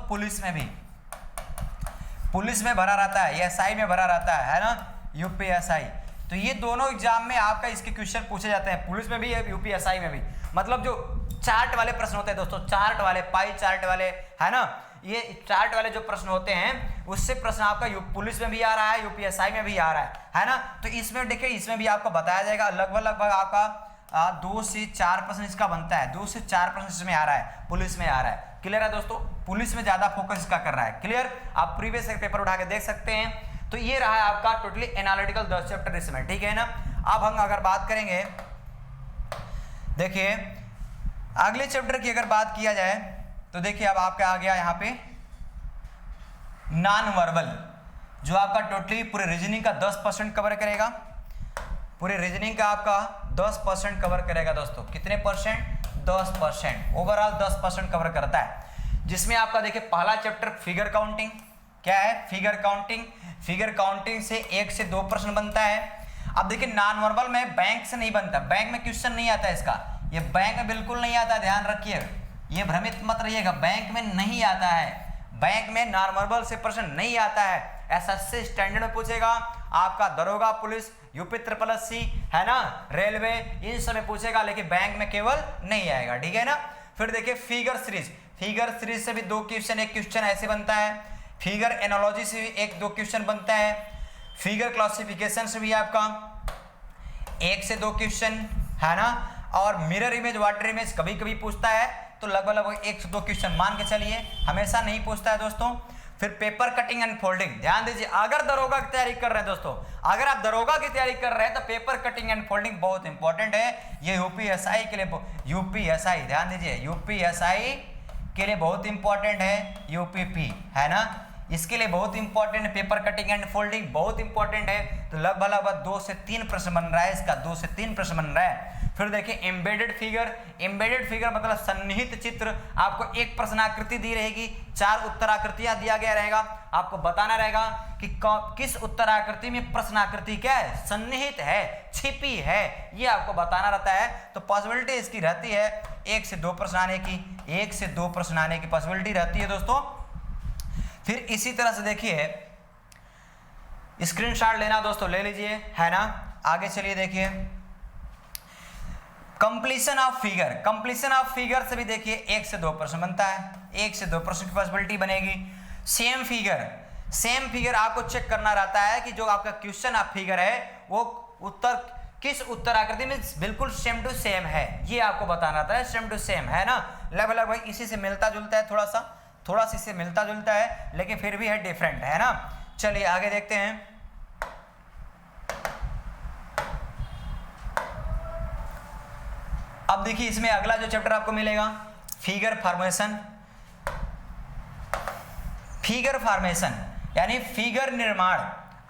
पुलिस में भरा रहता है, एसआई में भरा रहता है ना, यूपीएसआई। तो ये दोनों एग्जाम में आपका इसके क्वेश्चन पूछे जाते हैं, पुलिस में भी यूपीएसआई में भी। मतलब जो चार्ट वाले प्रश्न होते हैं दोस्तों, चार्ट वाले, पाई चार्ट वाले, है ना, ये चार्ट वाले जो प्रश्न होते हैं उससे प्रश्न आपका पुलिस में भी आ रहा है, यूपीएसआई में भी आ रहा है ना। तो इसमें देखिए, इसमें भी आपको बताया जाएगा, लगभग आपका 2 से 4 प्रश्न इसका बनता है, 2 से 4 प्रश्न इसमें आ रहा है, पुलिस में आ रहा है। क्लियर है दोस्तों, पुलिस में ज्यादा फोकस इसका कर रहा है। क्लियर, आप प्रीवियस पेपर उठा के देख सकते हैं। तो ये रहा है आपका टोटली एनालिटिकल 10 चैप्टर इसमें, ठीक है ना। अब हम अगर बात करेंगे, देखिए अगले चैप्टर की अगर बात किया जाए तो देखिए अब आपका आ गया यहाँ पे नॉन वर्बल, जो आपका टोटली पूरे रीजनिंग का 10% कवर करेगा। पूरे रीजनिंग का आपका 10% कवर करेगा दोस्तों। कितने परसेंट? 10%। ओवरऑल 10% कवर करता है, जिसमें आपका देखिए पहला चैप्टर फिगर काउंटिंग। क्या है? Figure counting. फिगर काउंटिंग से 1 से 2 प्रश्न बनता है। अब देखिए नॉन वर्बल में बैंक से नहीं बनता, बैंक में क्वेश्चन नहीं आता इसका, ये बैंक में बिल्कुल नहीं आता, ध्यान रखिएगा, ये भ्रमित मत रहिएगा, बैंक में नहीं आता है। बैंक में नॉन वर्बल से प्रश्न नहीं आता है। एसएससी स्टैंडर्ड में पूछेगा, आपका दरोगा, पुलिस, यूपी SSC है ना, रेलवे, इन सब में पूछेगा, लेकिन बैंक में केवल नहीं आएगा, ठीक है ना। फिर देखिए फिगर सीरीज, फिगर सीरीज से भी 2 क्वेश्चन, 1 क्वेश्चन ऐसे बनता है। फिगर एनालॉजी से भी 1-2 क्वेश्चन बनता है। फिगर क्लासिफिकेशन से भी आपका 1 से 2 क्वेश्चन है ना। और मिरर इमेज, वाटर इमेज कभी कभी पूछता है, तो लगभग 1 से 2 क्वेश्चन मान के चलिए, हमेशा नहीं पूछता है दोस्तों। फिर पेपर कटिंग एंड फोल्डिंग, ध्यान दीजिए, अगर दरोगा की तैयारी कर रहे हैं दोस्तों, अगर आप दरोगा की तैयारी कर रहे हैं तो पेपर कटिंग एंड फोल्डिंग बहुत इंपॉर्टेंट है। ये यूपीएसआई के लिए, यूपीएसआई ध्यान दीजिए, यूपीएसआई के लिए बहुत इंपॉर्टेंट है। यूपीपी है ना, इसके लिए बहुत इंपॉर्टेंट है। पेपर कटिंग एंड फोल्डिंग बहुत इंपॉर्टेंट है। तो लगभग 2 से 3 प्रश्न बन रहा है इसका, 2 से 3 प्रश्न बन रहा है। फिर देखिए एम्बेडेड फिगर, एम्बेडेड फिगर मतलब सन्निहित चित्र। आपको एक प्रश्नाकृति दी रहेगी, 4 उत्तराकृतियां दिया गया रहेगा, आपको बताना रहेगा कि किस उत्तराकृति में प्रश्नाकृति क्या है, सन्निहित है, छिपी है, ये आपको बताना रहता है। तो पॉसिबिलिटी इसकी रहती है 1 से 2 प्रश्न आने की, 1 से 2 प्रश्न आने की पॉसिबिलिटी रहती है दोस्तों। फिर इसी तरह से देखिए स्क्रीनशॉट लेना दोस्तों, ले लीजिए है ना। आगे चलिए देखिए completion of figure, completion of figure से भी देखिए 1 से 2 प्रश्न बनता है, 1 से 2 प्रश्न की पॉसिबिलिटी बनेगी। सेम फिगर, सेम फिगर आपको चेक करना रहता है कि जो आपका क्वेश्चन ऑफ फिगर है वो उत्तर किस उत्तराकृति में बिल्कुल सेम टू सेम है, ये आपको बताना रहता है। सेम टू सेम है ना, लगभग इसी से मिलता जुलता है, थोड़ा सा इससे मिलता जुलता है, लेकिन फिर भी है डिफरेंट है ना। चलिए आगे देखते हैं। अब देखिए इसमें अगला जो चैप्टर आपको मिलेगा फिगर फॉर्मेशन। फिगर फॉर्मेशन यानी फिगर निर्माण।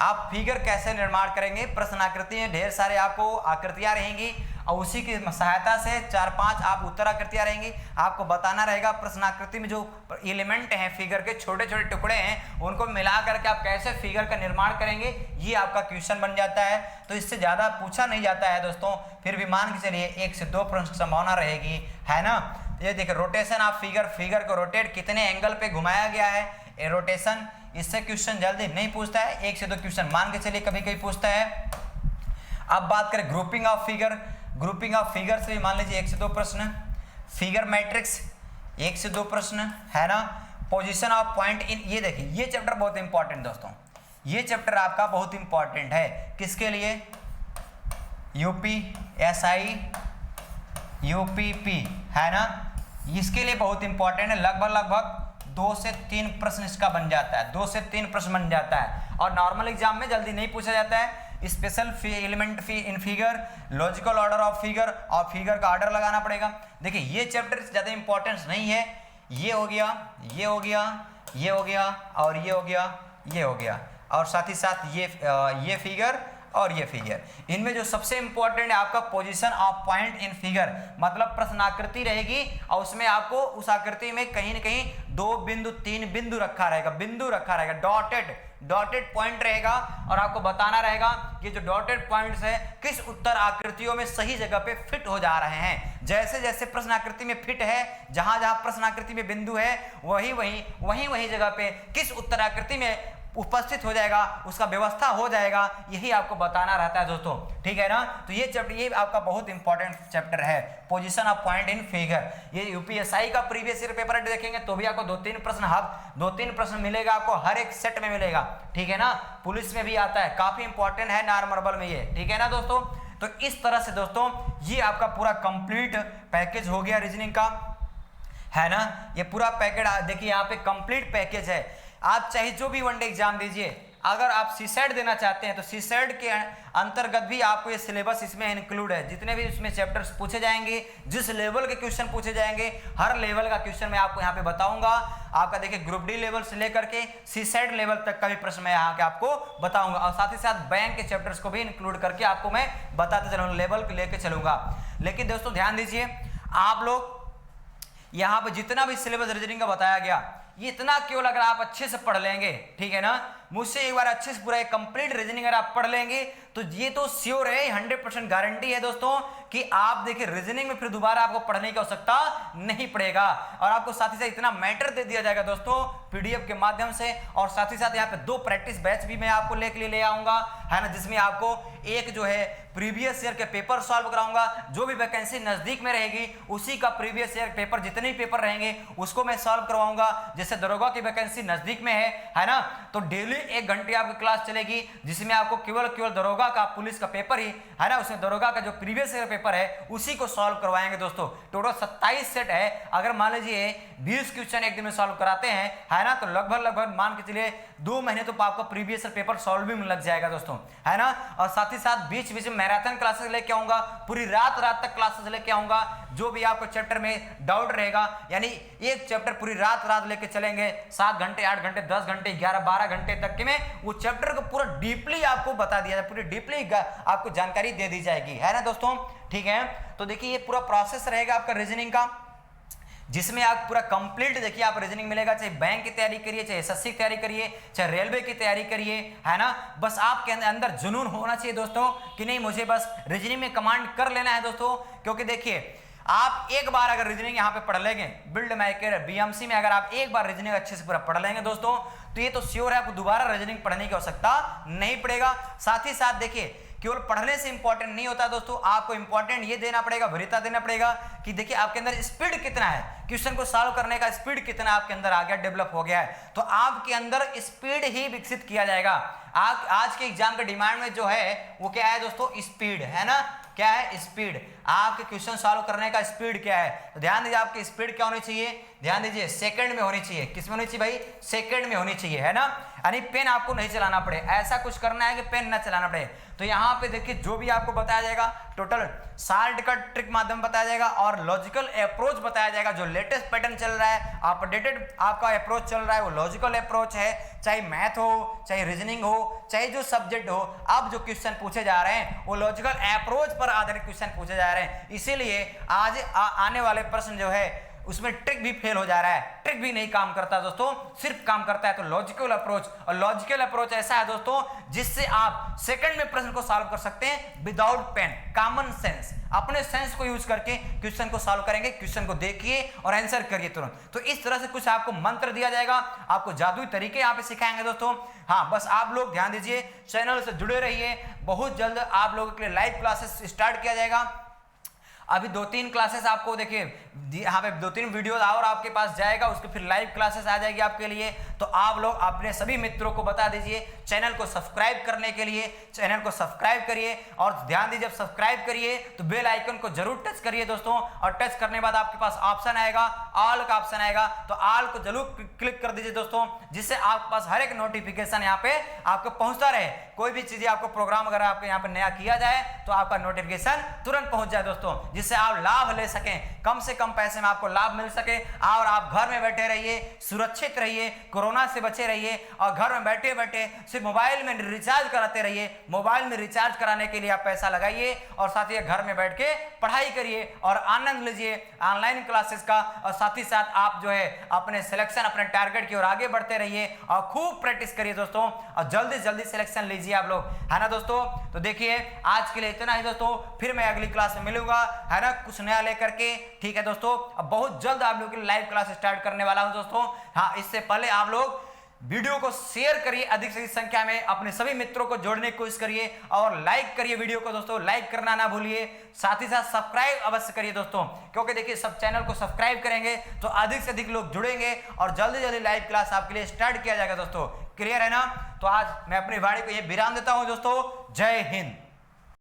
आप फिगर कैसे निर्माण करेंगे, प्रश्नाकृति में ढेर सारे आपको आकृतियां रहेंगी और उसी की सहायता से 4-5 आप उत्तराकृतियां रहेंगी। आपको बताना रहेगा प्रश्नाकृति में जो एलिमेंट हैं फिगर के, छोटे छोटे टुकड़े हैं, उनको मिला करके आप कैसे फिगर का निर्माण करेंगे, ये आपका क्वेश्चन बन जाता है। तो इससे ज़्यादा पूछा नहीं जाता है दोस्तों, फिर भी मान के चलिए 1 से 2 प्रश्न की संभावना रहेगी है ना। ये देखिए रोटेशन ऑफ फिगर, फिगर को रोटेट कितने एंगल पे घुमाया गया है, ये रोटेशन, इससे क्वेश्चन जल्दी नहीं पूछता है, 1 से 2 क्वेश्चन मान के चलिए कभी कभी पूछता है। अब बात करें grouping of figure, grouping of figure से भी मान लीजिए 1 से 2 प्रश्न। फिगर मैट्रिक्स 1 से 2 प्रश्न है ना। पोजीशन ऑफ पॉइंट इन, ये देखिए ये चैप्टर बहुत इंपॉर्टेंट दोस्तों, ये चैप्टर आपका बहुत इंपॉर्टेंट है किसके लिए, यूपीएसआई, यूपीपी है ना, इसके लिए बहुत इंपॉर्टेंट है। लगभग 2 से 3 प्रश्न इसका बन जाता है, 2 से 3 प्रश्न बन जाता है। और नॉर्मल एग्जाम में जल्दी नहीं पूछा जाता है। Special element in figure, logical order of figure, और फिगर का ऑर्डर लगाना पड़ेगा। देखिए ये चैप्टर ज़्यादा इंपॉर्टेंस नहीं है, ये हो गया, ये हो गया, ये हो गया, और ये हो गया, ये हो गया, और साथ ही साथ ये फिगर और ये फिगर। इनमें जो सबसे इंपॉर्टेंट है आपका position of point in figure, मतलब प्रश्नाकृति रहेगी और उसमें आपको उस आकृति में कहीं न कहीं 2 बिंदु 3 बिंदु रखा रहेगा, बिंदु रखा रहेगा, डॉटेड पॉइंट रहेगा, और आपको बताना रहेगा कि जो डॉटेड पॉइंट्स है किस उत्तर आकृतियों में सही जगह पे फिट हो जा रहे हैं। जैसे जैसे प्रश्नाकृति में फिट है, जहां जहां प्रश्नाकृति में बिंदु है, वही जगह पे किस उत्तराकृति में उपस्थित हो जाएगा, उसका व्यवस्था हो जाएगा, यही आपको बताना रहता है दोस्तों, ठीक है ना। तो ये चैप्टर ये आपका बहुत इंपॉर्टेंट चैप्टर है, position of point in figure. ये यूपीएसआई का प्रीवियस ईयर पेपर देखेंगे तो भी आपको 2-3 प्रश्न 2-3 प्रश्न मिलेगा, आपको हर एक सेट में मिलेगा, ठीक है ना। पुलिस में भी आता है, काफी इंपॉर्टेंट है नॉर्मल में ये, ठीक है ना दोस्तों। तो इस तरह से दोस्तों ये आपका पूरा कंप्लीट पैकेज हो गया रीजनिंग का, है ना। ये पूरा पैकेज देखिए यहाँ पे कंप्लीट पैकेज है। आप चाहे जो भी वनडे एग्जाम दीजिए, अगर आप सीसेट देना चाहते हैं तो सीसेट के अंतर्गत भी आपको ये सिलेबस इसमें इंक्लूड है। जितने भी इसमें चैप्टर्स पूछे जाएंगे, जिस लेवल के क्वेश्चन पूछे जाएंगे, हर लेवल का क्वेश्चन मैं आपको यहाँ पे बताऊंगा। आपका देखिए ग्रुप डी लेवल से लेकर के सीसेट लेवल तक का भी प्रश्न मैं यहाँ के आपको बताऊंगा, और साथ ही साथ बैंक के चैप्टर्स को भी इंक्लूड करके आपको मैं बताते चलूंगा, लेवल लेके चलूंगा। लेकिन दोस्तों ध्यान दीजिए, आप लोग यहाँ पे जितना भी सिलेबस रीजनिंग का बताया गया, ये इतना केवल अगर आप अच्छे से पढ़ लेंगे, ठीक है ना, मुझसे एक बार अच्छे से पूरा एक कंप्लीट रीजनिंग अगर आप पढ़ लेंगे तो ये तो श्योर है, 100% गारंटी है दोस्तों कि आप देखिए रीजनिंग में फिर दोबारा आपको पढ़ने की आवश्यकता नहीं पड़ेगा। और आपको साथ ही साथ इतना मैटर दे दिया जाएगा दोस्तों पीडीएफ के माध्यम से, और साथ ही साथ यहाँ पे 2 प्रैक्टिस बैच भी मैं आपको ले आऊंगा, है ना, जिसमें आपको एक जो है प्रीवियस ईयर के पेपर सॉल्व कराऊंगा, जो भी वैकेंसी नजदीक में रहेगी उसी का प्रीवियस ईयर पेपर, जितने भी पेपर रहेंगे उसको मैं सॉल्व करवाऊंगा। जैसे दरोगा की वैकेंसी नजदीक में है ना, तो डेली 1 घंटे आपकी क्लास चलेगी, जिसमें आपको केवल दरोगा का पुलिस का पेपर ही, है ना, उसमें दरोगा का जो प्रीवियस ईयर पेपर है उसी को सॉल्व करवाएंगे दोस्तों। टोटल 27 सेट है, अगर मान लीजिए 20 क्वेश्चन एक दिन में सॉल्व कराते हैं, है ना, तो लगभग मान के चलिए 2 महीने तो आपका प्रीवियस ईयर पेपर सॉल्व भी लग जाएगा दोस्तों, है ना। और साथ ही साथ बीच बीच में मैराथन क्लासेस लेके आऊंगा, पूरी रात तक क्लासेस लेके आऊंगा। जो भी आपको चैप्टर में डाउट रहेगा, यानी एक चैप्टर पूरी रात लेके चलेंगे, 7 घंटे 8 घंटे 10 घंटे 11-12 घंटे तक के में वो चैप्टर को पूरा डीपली आपको बता दिया जाए, पूरी डीपली आपको जानकारी दे दी जाएगी, है ना दोस्तों, ठीक है। तो देखिए ये पूरा प्रोसेस रहेगा आपका रीजनिंग का, जिसमें आप पूरा कंप्लीट देखिए आप रीजनिंग मिलेगा, चाहे बैंक की तैयारी करिए, चाहे एसएससी की तैयारी करिए, चाहे रेलवे की तैयारी करिए, है ना। बस आपके अंदर जुनून होना चाहिए दोस्तों कि नहीं मुझे बस रीजनिंग में कमांड कर लेना है दोस्तों। क्योंकि देखिए आप एक बार अगर रीजनिंग यहाँ पे पढ़ लेंगे, बिल्ड माई कैरियर बीएमसी में अगर आप एक बार रीजनिंग अच्छे से पूरा पढ़ लेंगे दोस्तों, तो ये तो श्योर है आपको दोबारा रीजनिंग पढ़ने की आवश्यकता नहीं पड़ेगा। साथ ही साथ देखिए केवल पढ़ने से इंपॉर्टेंट नहीं होता दोस्तों, आपको इंपॉर्टेंट ये देना पड़ेगा, वरीयता देना पड़ेगा कि देखिए आपके अंदर स्पीड कितना है, क्वेश्चन को सॉल्व करने का स्पीड कितना आपके अंदर आ गया, डेवलप हो गया है। तो आपके अंदर स्पीड ही विकसित किया जाएगा। आज के एग्जाम के डिमांड में जो है वो क्या है दोस्तों, स्पीड, है ना। क्या है, स्पीड, आपके क्वेश्चन सॉल्व करने का स्पीड क्या है। तो ध्यान दीजिए आपकी स्पीड क्या होनी चाहिए, ध्यान दीजिए सेकंड में होनी चाहिए। किस में होनी चाहिए भाई, सेकंड में होनी चाहिए, है ना। यानी पेन आपको नहीं चलाना पड़े, ऐसा कुछ करना है कि पेन ना चलाना पड़े। तो यहाँ पे देखिए जो भी आपको बताया जाएगा टोटल शॉर्टकट ट्रिक माध्यम बताया जाएगा और लॉजिकल अप्रोच बताया जाएगा। जो लेटेस्ट पैटर्न चल रहा है, अपडेटेड आपका अप्रोच चल रहा है, वो लॉजिकल अप्रोच है। चाहे मैथ हो, चाहे रीजनिंग हो, चाहे जो सब्जेक्ट हो, अब जो क्वेश्चन पूछे जा रहे हैं वो लॉजिकल अप्रोच पर आधारित क्वेश्चन पूछे जा रहे हैं। इसीलिए आज आने वाले प्रश्न जो है उसमें ट्रिक भी फेल हो जा रहा है, ट्रिक भी नहीं काम करता दोस्तों, सिर्फ काम करता है तो लॉजिकल अप्रोच। और लॉजिकल अप्रोच ऐसा है दोस्तों जिससे आप सेकंड में प्रश्न को सॉल्व कर सकते हैं विदाउट पेन, कॉमन सेंस, अपने सेंस को यूज करके क्वेश्चन को सॉल्व करेंगे। क्वेश्चन को देखिए और आंसर करिए तुरंत। तो इस तरह से कुछ आपको मंत्र दिया जाएगा, आपको जादुई तरीके यहाँ पे सिखाएंगे दोस्तों। हाँ, बस आप लोग ध्यान दीजिए, चैनल से जुड़े रहिए। बहुत जल्द आप लोगों के लिए लाइव क्लासेस स्टार्ट किया जाएगा। अभी 2-3 क्लासेस आपको देखिए यहाँ पे 2-3 वीडियोस और आपके पास जाएगा, उसके फिर लाइव क्लासेस आ जाएगी आपके लिए। तो आप लोग अपने सभी मित्रों को बता दीजिए चैनल को सब्सक्राइब करने के लिए, चैनल को सब्सक्राइब करिए। और ध्यान दीजिए जब सब्सक्राइब करिए तो बेल आइकन को जरूर टच करिए दोस्तों। और टच करने के बाद आपके पास ऑप्शन आएगा, ऑल का ऑप्शन आएगा, तो ऑल को जरूर क्लिक कर दीजिए दोस्तों, जिससे आपके पास हर एक नोटिफिकेशन यहाँ पे आपको पहुंचता रहे। कोई भी चीजें आपको प्रोग्राम अगर आपके यहाँ पे नया किया जाए तो आपका नोटिफिकेशन तुरंत पहुंच जाए दोस्तों, जिससे आप लाभ ले सकें, कम से कम पैसे में आपको लाभ मिल सके। और आप घर में बैठे रहिए, सुरक्षित रहिए, कोरोना से बचे रहिए और घर में बैठे बैठे सिर्फ मोबाइल में रिचार्ज कराते रहिए। मोबाइल में रिचार्ज कराने के लिए आप पैसा लगाइए और साथ ही घर में बैठ के पढ़ाई करिए और आनंद लीजिए ऑनलाइन क्लासेस का। और साथ ही साथ आप जो है अपने सिलेक्शन, अपने टारगेट की ओर आगे बढ़ते रहिए और खूब प्रैक्टिस करिए दोस्तों, और जल्दी जल्दी सिलेक्शन लीजिए आप लोग, है ना दोस्तों। तो देखिए आज के लिए इतना ही दोस्तों, फिर मैं अगली क्लास में मिलूंगा, है ना, कुछ नया लेकर के, ठीक है दोस्तों। अब बहुत जल्द आप लोगों के लिए लाइव क्लास स्टार्ट करने वाला हूं दोस्तों। हाँ, इससे पहले आप लोग वीडियो को शेयर करिए अधिक से अधिक संख्या में, अपने सभी मित्रों को जोड़ने की कोशिश करिए और लाइक करिए वीडियो को दोस्तों, लाइक करना ना भूलिए। साथ ही साथ सब्सक्राइब अवश्य करिए दोस्तों, क्योंकि देखिए सब चैनल को सब्सक्राइब करेंगे तो अधिक से अधिक लोग जुड़ेंगे और जल्दी जल्दी लाइव क्लास आपके लिए स्टार्ट किया जाएगा दोस्तों। क्लियर है ना? तो आज मैं अपनी वाणी को ये विराम देता हूं दोस्तों। जय हिंद।